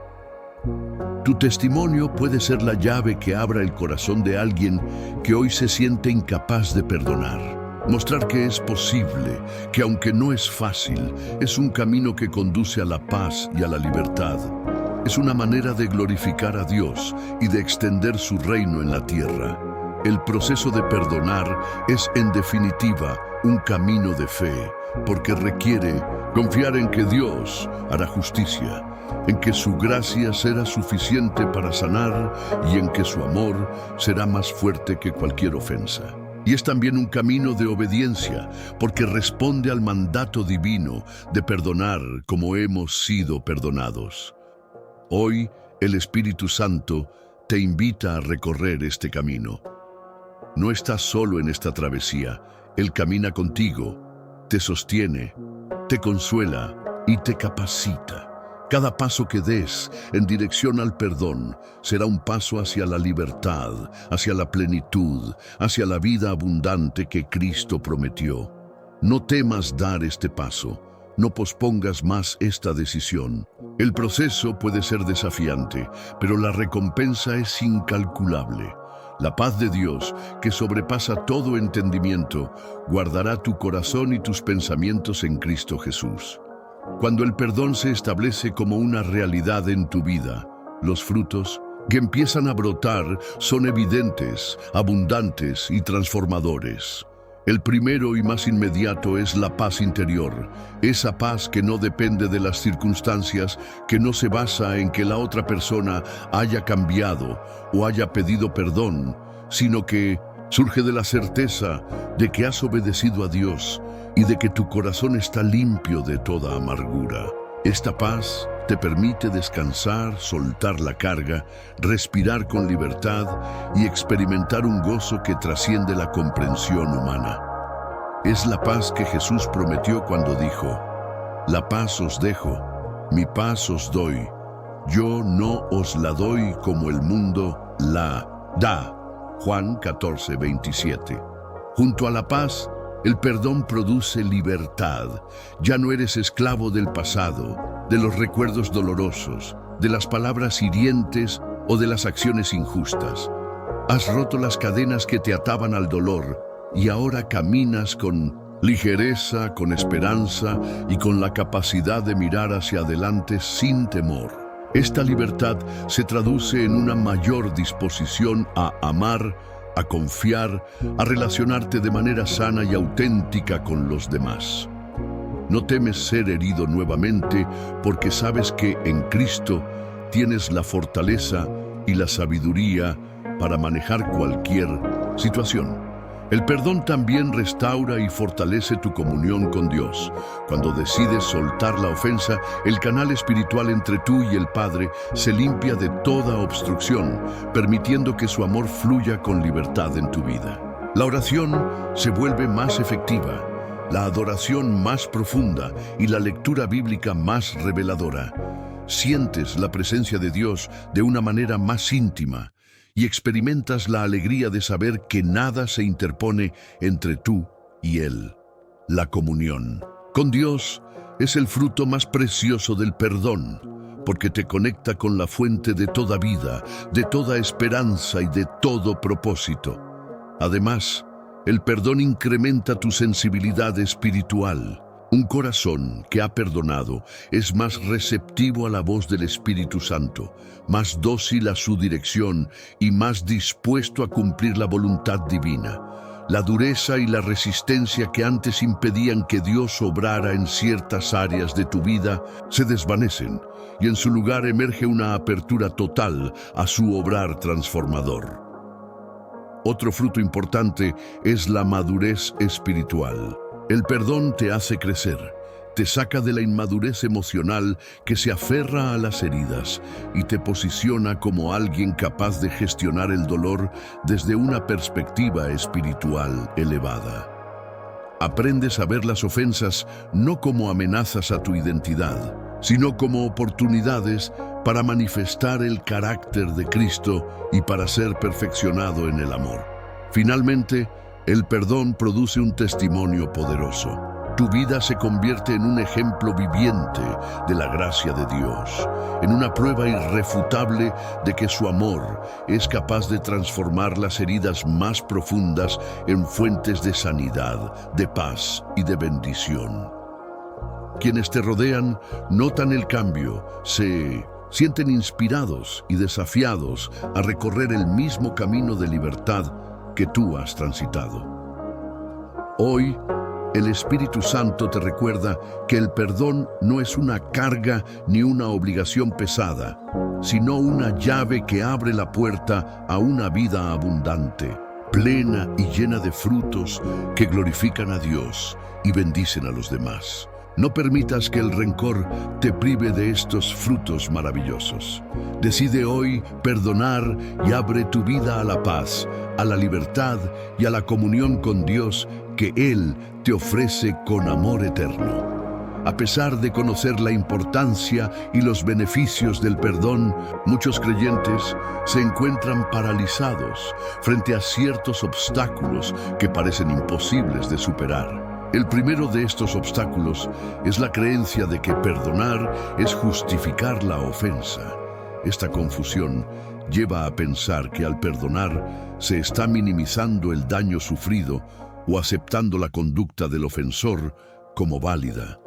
Tu testimonio puede ser la llave que abra el corazón de alguien que hoy se siente incapaz de perdonar. Mostrar que es posible, que aunque no es fácil, es un camino que conduce a la paz y a la libertad. Es una manera de glorificar a Dios y de extender su reino en la tierra. El proceso de perdonar es, en definitiva, un camino de fe, porque requiere confiar en que Dios hará justicia, en que su gracia será suficiente para sanar y en que su amor será más fuerte que cualquier ofensa. Y es también un camino de obediencia, porque responde al mandato divino de perdonar como hemos sido perdonados. Hoy, el Espíritu Santo te invita a recorrer este camino. No estás solo en esta travesía. Él camina contigo, te sostiene, te consuela y te capacita. Cada paso que des en dirección al perdón será un paso hacia la libertad, hacia la plenitud, hacia la vida abundante que Cristo prometió. No temas dar este paso, no pospongas más esta decisión. El proceso puede ser desafiante, pero la recompensa es incalculable. La paz de Dios, que sobrepasa todo entendimiento, guardará tu corazón y tus pensamientos en Cristo Jesús. Cuando el perdón se establece como una realidad en tu vida, los frutos que empiezan a brotar son evidentes, abundantes y transformadores. El primero y más inmediato es la paz interior, esa paz que no depende de las circunstancias, que no se basa en que la otra persona haya cambiado o haya pedido perdón, sino que surge de la certeza de que has obedecido a Dios y de que tu corazón está limpio de toda amargura. Esta paz te permite descansar, soltar la carga, respirar con libertad y experimentar un gozo que trasciende la comprensión humana. Es la paz que Jesús prometió cuando dijo: «La paz os dejo, mi paz os doy. Yo no os la doy como el mundo la da». Juan 14:27. Junto a la paz, el perdón produce libertad. Ya no eres esclavo del pasado, de los recuerdos dolorosos, de las palabras hirientes o de las acciones injustas. Has roto las cadenas que te ataban al dolor y ahora caminas con ligereza, con esperanza y con la capacidad de mirar hacia adelante sin temor. Esta libertad se traduce en una mayor disposición a amar, a confiar, a relacionarte de manera sana y auténtica con los demás. No temes ser herido nuevamente porque sabes que en Cristo tienes la fortaleza y la sabiduría para manejar cualquier situación. El perdón también restaura y fortalece tu comunión con Dios. Cuando decides soltar la ofensa, el canal espiritual entre tú y el Padre se limpia de toda obstrucción, permitiendo que su amor fluya con libertad en tu vida. La oración se vuelve más efectiva, la adoración más profunda y la lectura bíblica más reveladora. Sientes la presencia de Dios de una manera más íntima y experimentas la alegría de saber que nada se interpone entre tú y Él. La comunión con Dios es el fruto más precioso del perdón, porque te conecta con la fuente de toda vida, de toda esperanza y de todo propósito. Además, el perdón incrementa tu sensibilidad espiritual. Un corazón que ha perdonado es más receptivo a la voz del Espíritu Santo, más dócil a su dirección y más dispuesto a cumplir la voluntad divina. La dureza y la resistencia que antes impedían que Dios obrara en ciertas áreas de tu vida se desvanecen y en su lugar emerge una apertura total a su obrar transformador. Otro fruto importante es la madurez espiritual. El perdón te hace crecer, te saca de la inmadurez emocional que se aferra a las heridas y te posiciona como alguien capaz de gestionar el dolor desde una perspectiva espiritual elevada. Aprendes a ver las ofensas no como amenazas a tu identidad, sino como oportunidades para manifestar el carácter de Cristo y para ser perfeccionado en el amor. Finalmente, el perdón produce un testimonio poderoso. Tu vida se convierte en un ejemplo viviente de la gracia de Dios, en una prueba irrefutable de que su amor es capaz de transformar las heridas más profundas en fuentes de sanidad, de paz y de bendición. Quienes te rodean notan el cambio, se sienten inspirados y desafiados a recorrer el mismo camino de libertad que tú has transitado. Hoy, el Espíritu Santo te recuerda que el perdón no es una carga ni una obligación pesada, sino una llave que abre la puerta a una vida abundante, plena y llena de frutos que glorifican a Dios y bendicen a los demás. No permitas que el rencor te prive de estos frutos maravillosos. Decide hoy perdonar y abre tu vida a la paz, a la libertad y a la comunión con Dios que Él te ofrece con amor eterno. A pesar de conocer la importancia y los beneficios del perdón, muchos creyentes se encuentran paralizados frente a ciertos obstáculos que parecen imposibles de superar. El primero de estos obstáculos es la creencia de que perdonar es justificar la ofensa. Esta confusión lleva a pensar que al perdonar se está minimizando el daño sufrido o aceptando la conducta del ofensor como válida.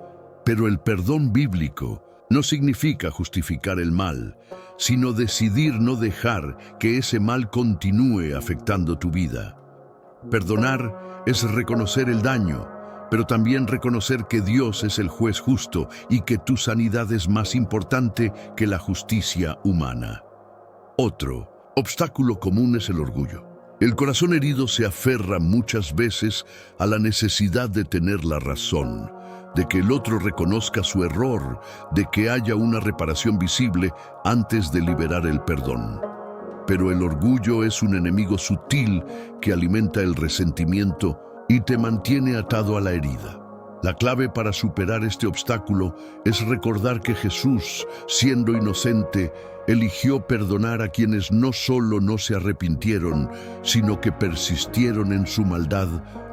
Pero el perdón bíblico no significa justificar el mal, sino decidir no dejar que ese mal continúe afectando tu vida. Perdonar es reconocer el daño, pero también reconocer que Dios es el juez justo y que tu sanidad es más importante que la justicia humana. Otro obstáculo común es el orgullo. El corazón herido se aferra muchas veces a la necesidad de tener la razón, de que el otro reconozca su error, de que haya una reparación visible antes de liberar el perdón. Pero el orgullo es un enemigo sutil que alimenta el resentimiento y te mantiene atado a la herida. La clave para superar este obstáculo es recordar que Jesús, siendo inocente, eligió perdonar a quienes no solo no se arrepintieron, sino que persistieron en su maldad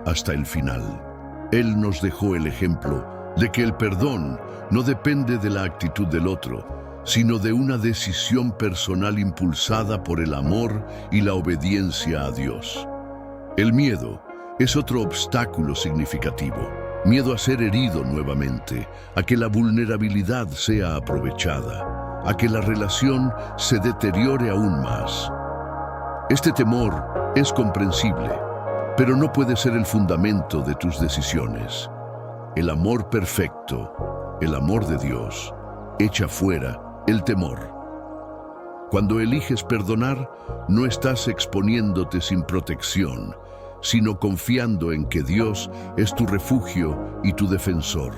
hasta el final. Él nos dejó el ejemplo de que el perdón no depende de la actitud del otro, sino de una decisión personal impulsada por el amor y la obediencia a Dios. El miedo es otro obstáculo significativo. Miedo a ser herido nuevamente, a que la vulnerabilidad sea aprovechada, a que la relación se deteriore aún más. Este temor Es comprensible, pero no puede ser el fundamento de tus decisiones. El amor perfecto, el amor de Dios, echa fuera el temor. Cuando eliges perdonar, no estás exponiéndote sin protección, sino confiando en que Dios es tu refugio y tu defensor.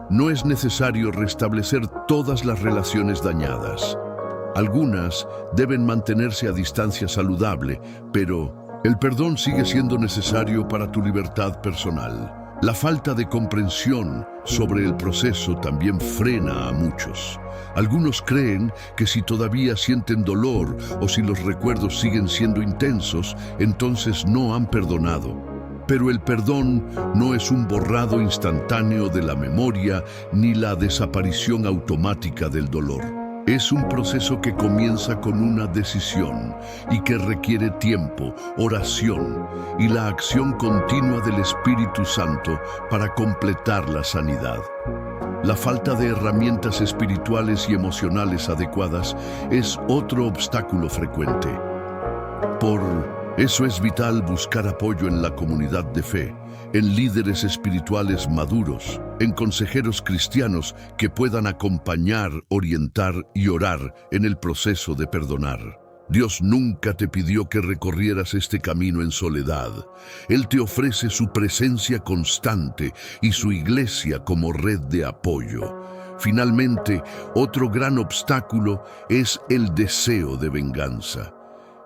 No es necesario restablecer todas las relaciones dañadas. Algunas deben mantenerse a distancia saludable, pero el perdón sigue siendo necesario para tu libertad personal. La falta de comprensión sobre el proceso también frena a muchos. Algunos creen que si todavía sienten dolor o si los recuerdos siguen siendo intensos, entonces no han perdonado. Pero el perdón no es un borrado instantáneo de la memoria ni la desaparición automática del dolor. Es un proceso que comienza con una decisión y que requiere tiempo, oración y la acción continua del Espíritu Santo para completar la sanidad. La falta de herramientas espirituales y emocionales adecuadas es otro obstáculo frecuente. Por eso es vital buscar apoyo en la comunidad de fe, en líderes espirituales maduros, en consejeros cristianos que puedan acompañar, orientar y orar en el proceso de perdonar. Dios nunca te pidió que recorrieras este camino en soledad. Él te ofrece su presencia constante y su iglesia como red de apoyo. Finalmente, otro gran obstáculo es el deseo de venganza.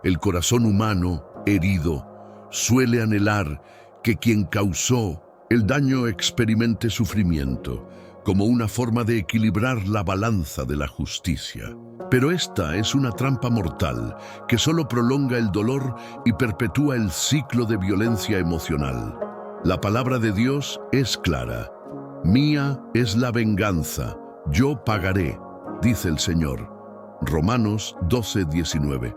El corazón humano, herido, suele anhelar que quien causó el daño experimente sufrimiento, como una forma de equilibrar la balanza de la justicia. Pero esta es una trampa mortal que solo prolonga el dolor y perpetúa el ciclo de violencia emocional. La palabra de Dios es clara. Mía es la venganza, yo pagaré, dice el Señor. Romanos 12:19.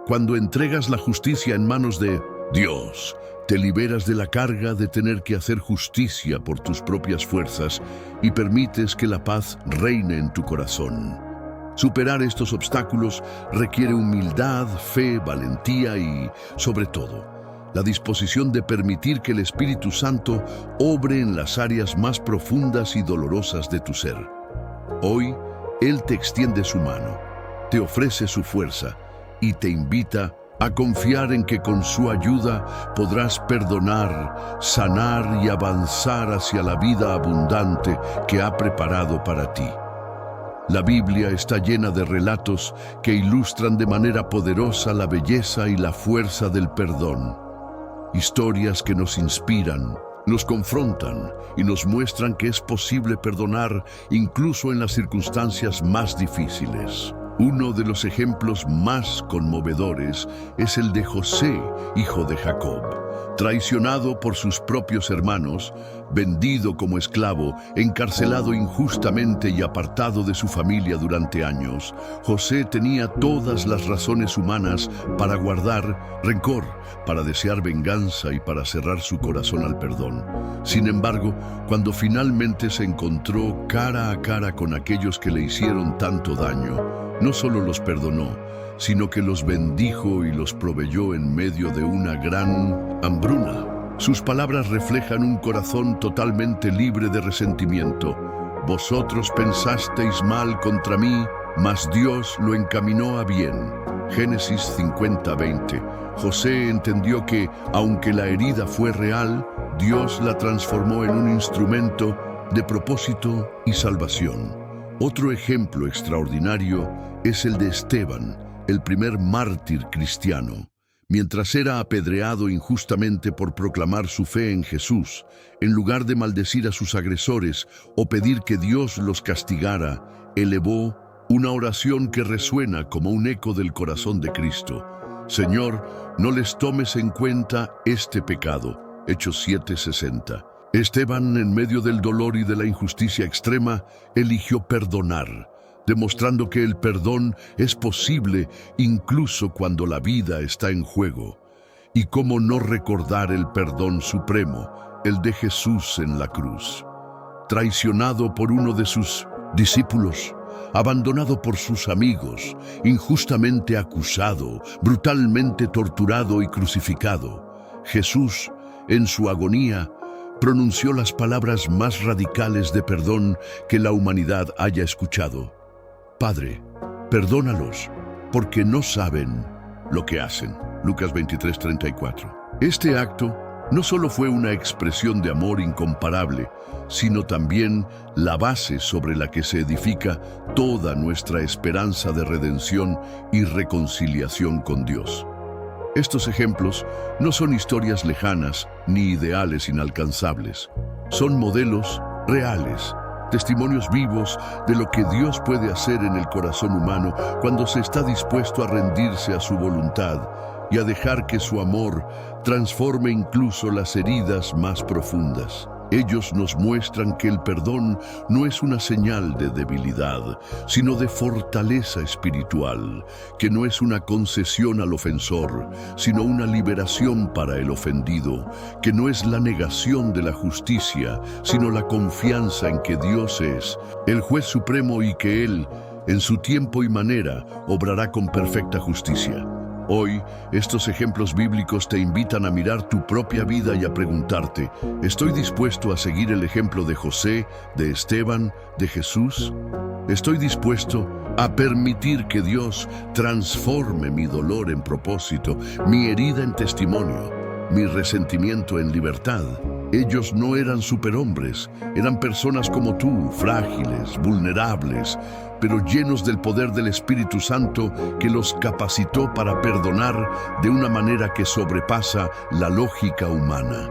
Cuando entregas la justicia en manos de Dios, te liberas de la carga de tener que hacer justicia por tus propias fuerzas y permites que la paz reine en tu corazón. Superar estos obstáculos requiere humildad, fe, valentía y, sobre todo, la disposición de permitir que el Espíritu Santo obre en las áreas más profundas y dolorosas de tu ser. Hoy, Él te extiende su mano, te ofrece su fuerza y te invita a confiar en que con su ayuda podrás perdonar, sanar y avanzar hacia la vida abundante que ha preparado para ti. La Biblia está llena de relatos que ilustran de manera poderosa la belleza y la fuerza del perdón. Historias que nos inspiran, nos confrontan y nos muestran que es posible perdonar incluso en las circunstancias más difíciles. Uno de los ejemplos más conmovedores es el de José, hijo de Jacob. Traicionado por sus propios hermanos, vendido como esclavo, encarcelado injustamente y apartado de su familia durante años, José tenía todas las razones humanas para guardar rencor, para desear venganza y para cerrar su corazón al perdón. Sin embargo, cuando finalmente se encontró cara a cara con aquellos que le hicieron tanto daño, no solo los perdonó, sino que los bendijo y los proveyó en medio de una gran hambruna. Sus palabras reflejan un corazón totalmente libre de resentimiento. Vosotros pensasteis mal contra mí, mas Dios lo encaminó a bien. Génesis 50:20. José entendió que, aunque la herida fue real, Dios la transformó en un instrumento de propósito y salvación. Otro ejemplo extraordinario es el de Esteban, el primer mártir cristiano. Mientras era apedreado injustamente por proclamar su fe en Jesús, en lugar de maldecir a sus agresores o pedir que Dios los castigara, elevó una oración que resuena como un eco del corazón de Cristo. Señor, no les tomes en cuenta este pecado. Hechos 7:60. Esteban, en medio del dolor y de la injusticia extrema, eligió perdonar, demostrando que el perdón es posible incluso cuando la vida está en juego. Y cómo no recordar el perdón supremo, el de Jesús en la cruz. Traicionado por uno de sus discípulos, abandonado por sus amigos, injustamente acusado, brutalmente torturado y crucificado. Jesús, en su agonía, pronunció las palabras más radicales de perdón que la humanidad haya escuchado. Padre, perdónalos, porque no saben lo que hacen. Lucas 23:34. Este acto no solo fue una expresión de amor incomparable, sino también la base sobre la que se edifica toda nuestra esperanza de redención y reconciliación con Dios. Estos ejemplos no son historias lejanas ni ideales inalcanzables. Son modelos reales, testimonios vivos de lo que Dios puede hacer en el corazón humano cuando se está dispuesto a rendirse a su voluntad y a dejar que su amor transforme incluso las heridas más profundas. Ellos nos muestran que el perdón no es una señal de debilidad, sino de fortaleza espiritual, que no es una concesión al ofensor, sino una liberación para el ofendido, que no es la negación de la justicia, sino la confianza en que Dios es el juez supremo y que Él, en su tiempo y manera, obrará con perfecta justicia. Hoy, estos ejemplos bíblicos te invitan a mirar tu propia vida y a preguntarte, ¿estoy dispuesto a seguir el ejemplo de José, de Esteban, de Jesús? ¿Estoy dispuesto a permitir que Dios transforme mi dolor en propósito, mi herida en testimonio, mi resentimiento en libertad? Ellos no eran superhombres, eran personas como tú, frágiles, vulnerables, pero llenos del poder del Espíritu Santo que los capacitó para perdonar de una manera que sobrepasa la lógica humana.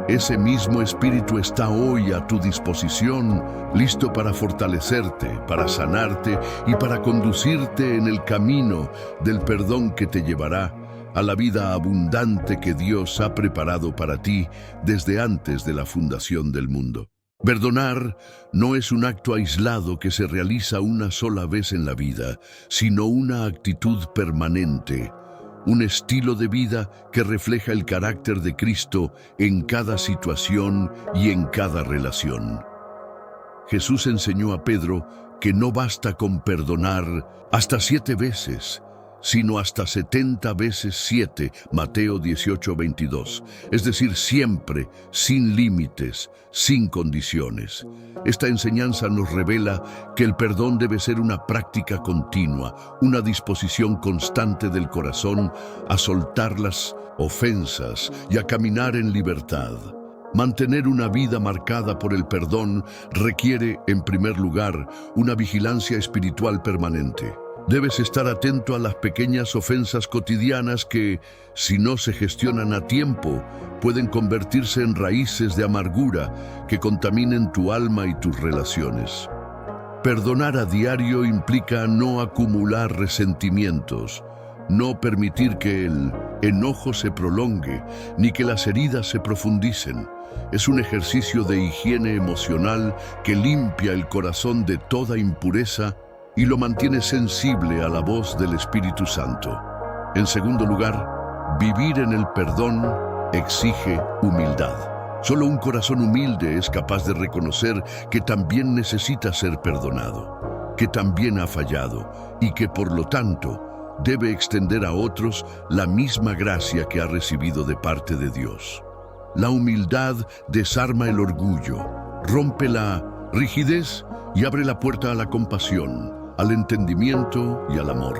Ese mismo Espíritu está hoy a tu disposición, listo para fortalecerte, para sanarte y para conducirte en el camino del perdón que te llevará a la vida abundante que Dios ha preparado para ti desde antes de la fundación del mundo. Perdonar no es un acto aislado que se realiza una sola vez en la vida, sino una actitud permanente, un estilo de vida que refleja el carácter de Cristo en cada situación y en cada relación. Jesús enseñó a Pedro que no basta con perdonar hasta 7 veces, sino hasta 70 veces 7, Mateo 18:22. Es decir, siempre, sin límites, sin condiciones. Esta enseñanza nos revela que el perdón debe ser una práctica continua, una disposición constante del corazón a soltar las ofensas y a caminar en libertad. Mantener una vida marcada por el perdón requiere, en primer lugar, una vigilancia espiritual permanente. Debes estar atento a las pequeñas ofensas cotidianas que, si no se gestionan a tiempo, pueden convertirse en raíces de amargura que contaminen tu alma y tus relaciones. Perdonar a diario implica no acumular resentimientos, no permitir que el enojo se prolongue, ni que las heridas se profundicen. Es un ejercicio de higiene emocional que limpia el corazón de toda impureza y lo mantiene sensible a la voz del Espíritu Santo. En segundo lugar, vivir en el perdón exige humildad. Solo un corazón humilde es capaz de reconocer que también necesita ser perdonado, que también ha fallado y que por lo tanto debe extender a otros la misma gracia que ha recibido de parte de Dios. La humildad desarma el orgullo, rompe la rigidez y abre la puerta a la compasión, al entendimiento y al amor.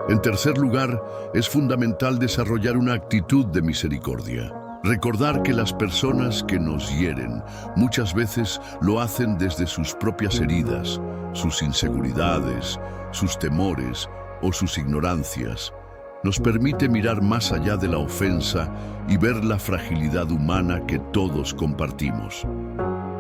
En tercer lugar, es fundamental desarrollar una actitud de misericordia. Recordar que las personas que nos hieren muchas veces lo hacen desde sus propias heridas, sus inseguridades, sus temores o sus ignorancias. Nos permite mirar más allá de la ofensa y ver la fragilidad humana que todos compartimos.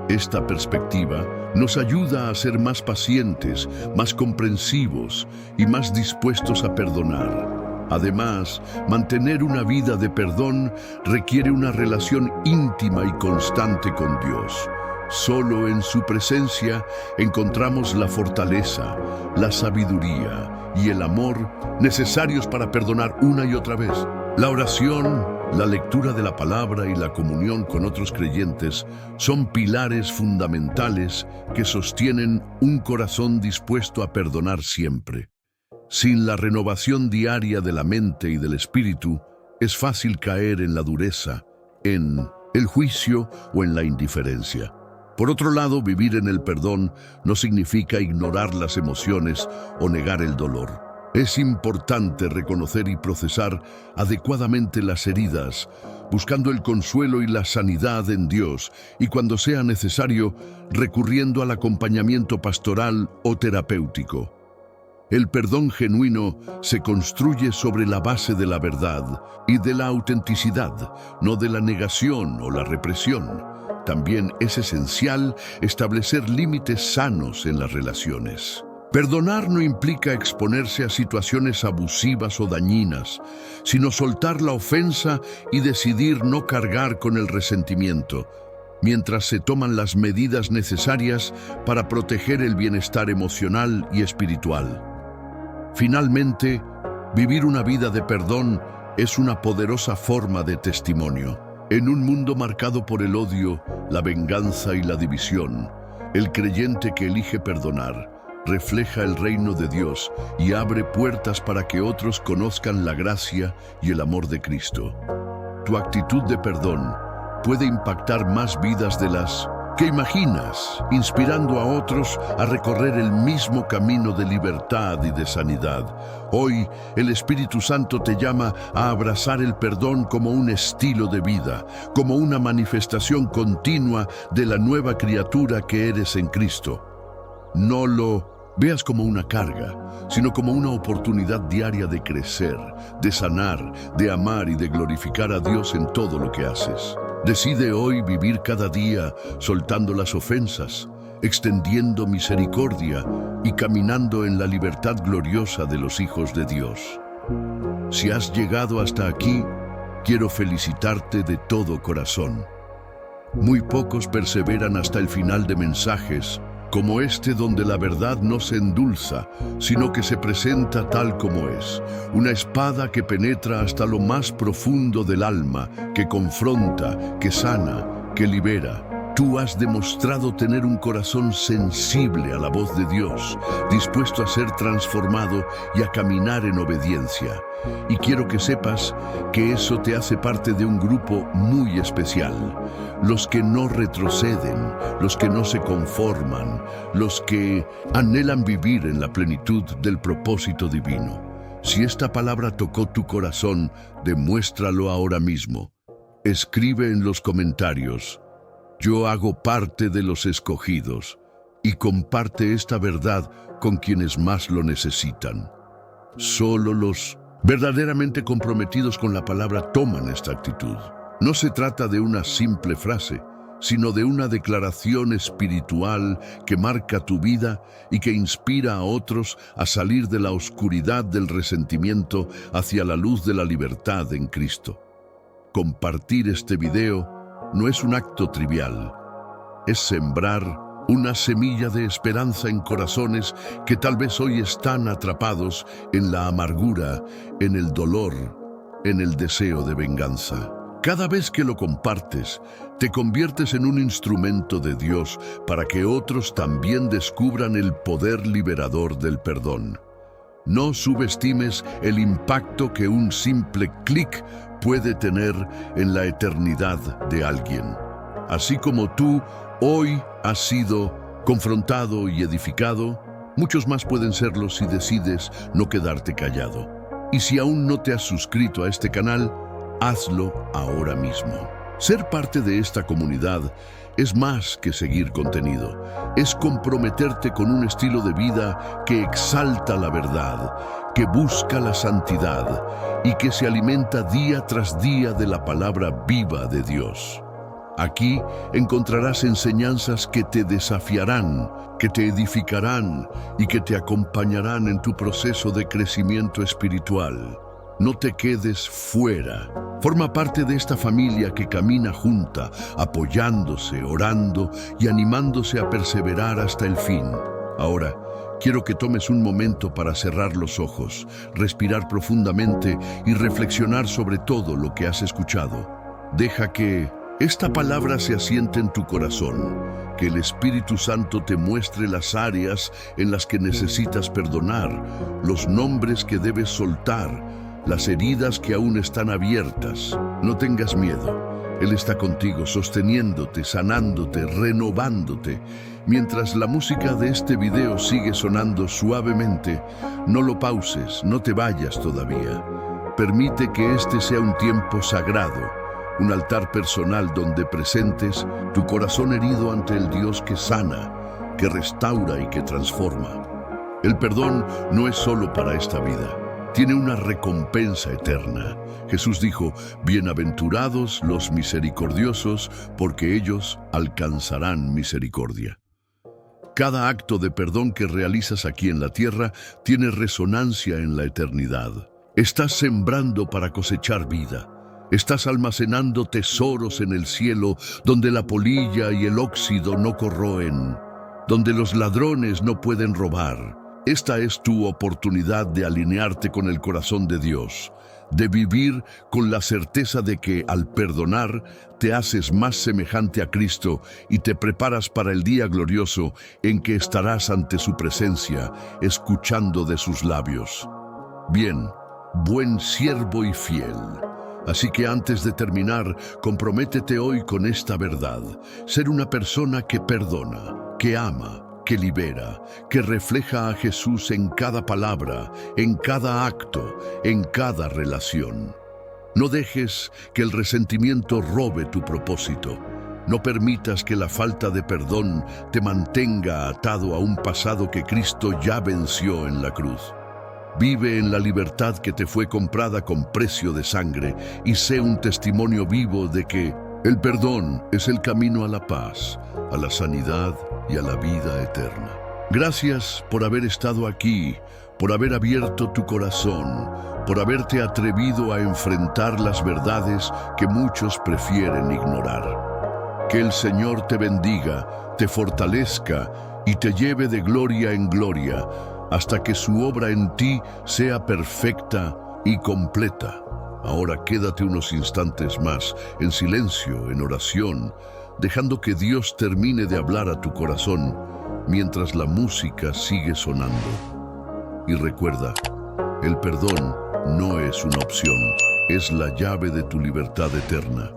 Esta perspectiva nos ayuda a ser más pacientes, más comprensivos y más dispuestos a perdonar. Además, mantener una vida de perdón requiere una relación íntima y constante con Dios. Solo en su presencia encontramos la fortaleza, la sabiduría y el amor necesarios para perdonar una y otra vez. La oración La lectura de la palabra y la comunión con otros creyentes son pilares fundamentales que sostienen un corazón dispuesto a perdonar siempre. Sin la renovación diaria de la mente y del espíritu, es fácil caer en la dureza, en el juicio o en la indiferencia. Por otro lado, vivir en el perdón no significa ignorar las emociones o negar el dolor. Es importante reconocer y procesar adecuadamente las heridas, buscando el consuelo y la sanidad en Dios y, cuando sea necesario, recurriendo al acompañamiento pastoral o terapéutico. El perdón genuino se construye sobre la base de la verdad y de la autenticidad, no de la negación o la represión. También es esencial establecer límites sanos en las relaciones. Perdonar no implica exponerse a situaciones abusivas o dañinas, sino soltar la ofensa y decidir no cargar con el resentimiento, mientras se toman las medidas necesarias para proteger el bienestar emocional y espiritual. Finalmente, vivir una vida de perdón es una poderosa forma de testimonio. En un mundo marcado por el odio, la venganza y la división, el creyente que elige perdonar refleja el reino de Dios y abre puertas para que otros conozcan la gracia y el amor de Cristo. Tu actitud de perdón puede impactar más vidas de las que imaginas, inspirando a otros a recorrer el mismo camino de libertad y de sanidad. Hoy, el Espíritu Santo te llama a abrazar el perdón como un estilo de vida, como una manifestación continua de la nueva criatura que eres en Cristo. No lo veas como una carga, sino como una oportunidad diaria de crecer, de sanar, de amar y de glorificar a Dios en todo lo que haces. Decide hoy vivir cada día soltando las ofensas, extendiendo misericordia y caminando en la libertad gloriosa de los hijos de Dios. Si has llegado hasta aquí, quiero felicitarte de todo corazón. Muy pocos perseveran hasta el final de mensajes como este, donde la verdad no se endulza, sino que se presenta tal como es, una espada que penetra hasta lo más profundo del alma, que confronta, que sana, que libera. Tú has demostrado tener un corazón sensible a la voz de Dios, dispuesto a ser transformado y a caminar en obediencia. Y quiero que sepas que eso te hace parte de un grupo muy especial. Los que no retroceden, los que no se conforman, los que anhelan vivir en la plenitud del propósito divino. Si esta palabra tocó tu corazón, demuéstralo ahora mismo. Escribe en los comentarios: yo hago parte de los escogidos, y comparte esta verdad con quienes más lo necesitan. Solo los verdaderamente comprometidos con la palabra toman esta actitud. No se trata de una simple frase, sino de una declaración espiritual que marca tu vida y que inspira a otros a salir de la oscuridad del resentimiento hacia la luz de la libertad en Cristo. Compartir este video no es un acto trivial, es sembrar una semilla de esperanza en corazones que tal vez hoy están atrapados en la amargura, en el dolor, en el deseo de venganza. Cada vez que lo compartes, te conviertes en un instrumento de Dios para que otros también descubran el poder liberador del perdón. No subestimes el impacto que un simple clic puede tener en la eternidad de alguien. Así como tú hoy has sido confrontado y edificado, muchos más pueden serlo si decides no quedarte callado. Y si aún no te has suscrito a este canal, hazlo ahora mismo. Ser parte de esta comunidad es más que seguir contenido. Es comprometerte con un estilo de vida que exalta la verdad, que busca la santidad y que se alimenta día tras día de la palabra viva de Dios. Aquí encontrarás enseñanzas que te desafiarán, que te edificarán y que te acompañarán en tu proceso de crecimiento espiritual. No te quedes fuera. Forma parte de esta familia que camina junta, apoyándose, orando y animándose a perseverar hasta el fin. Ahora, Quiero que tomes un momento para cerrar los ojos, respirar profundamente y reflexionar sobre todo lo que has escuchado. Deja que esta palabra se asiente en tu corazón, que el Espíritu Santo te muestre las áreas en las que necesitas perdonar, los nombres que debes soltar, las heridas que aún están abiertas. No tengas miedo. Él está contigo, sosteniéndote, sanándote, renovándote. Mientras la música de este video sigue sonando suavemente, no lo pauses, no te vayas todavía. Permite que este sea un tiempo sagrado, un altar personal donde presentes tu corazón herido ante el Dios que sana, que restaura y que transforma. El perdón no es solo para esta vida. Tiene una recompensa eterna. Jesús dijo, bienaventurados los misericordiosos, porque ellos alcanzarán misericordia. Cada acto de perdón que realizas aquí en la tierra tiene resonancia en la eternidad. Estás sembrando para cosechar vida. Estás almacenando tesoros en el cielo, donde la polilla y el óxido no corroen, donde los ladrones no pueden robar. Esta es tu oportunidad de alinearte con el corazón de Dios, de vivir con la certeza de que al perdonar te haces más semejante a Cristo y te preparas para el día glorioso en que estarás ante su presencia, escuchando de sus labios. Bien, buen siervo y fiel. Así que antes de terminar, comprométete hoy con esta verdad: ser una persona que perdona, que ama, que libera, que refleja a Jesús en cada palabra, en cada acto, en cada relación. No dejes que el resentimiento robe tu propósito. No permitas que la falta de perdón te mantenga atado a un pasado que Cristo ya venció en la cruz. Vive en la libertad que te fue comprada con precio de sangre y sé un testimonio vivo de que el perdón es el camino a la paz, a la sanidad y a la vida eterna. Gracias por haber estado aquí, por haber abierto tu corazón, por haberte atrevido a enfrentar las verdades que muchos prefieren ignorar. Que el Señor te bendiga, te fortalezca y te lleve de gloria en gloria, hasta que su obra en ti sea perfecta y completa. Ahora quédate unos instantes más en silencio, en oración, dejando que Dios termine de hablar a tu corazón mientras la música sigue sonando. Y recuerda, el perdón no es una opción, es la llave de tu libertad eterna.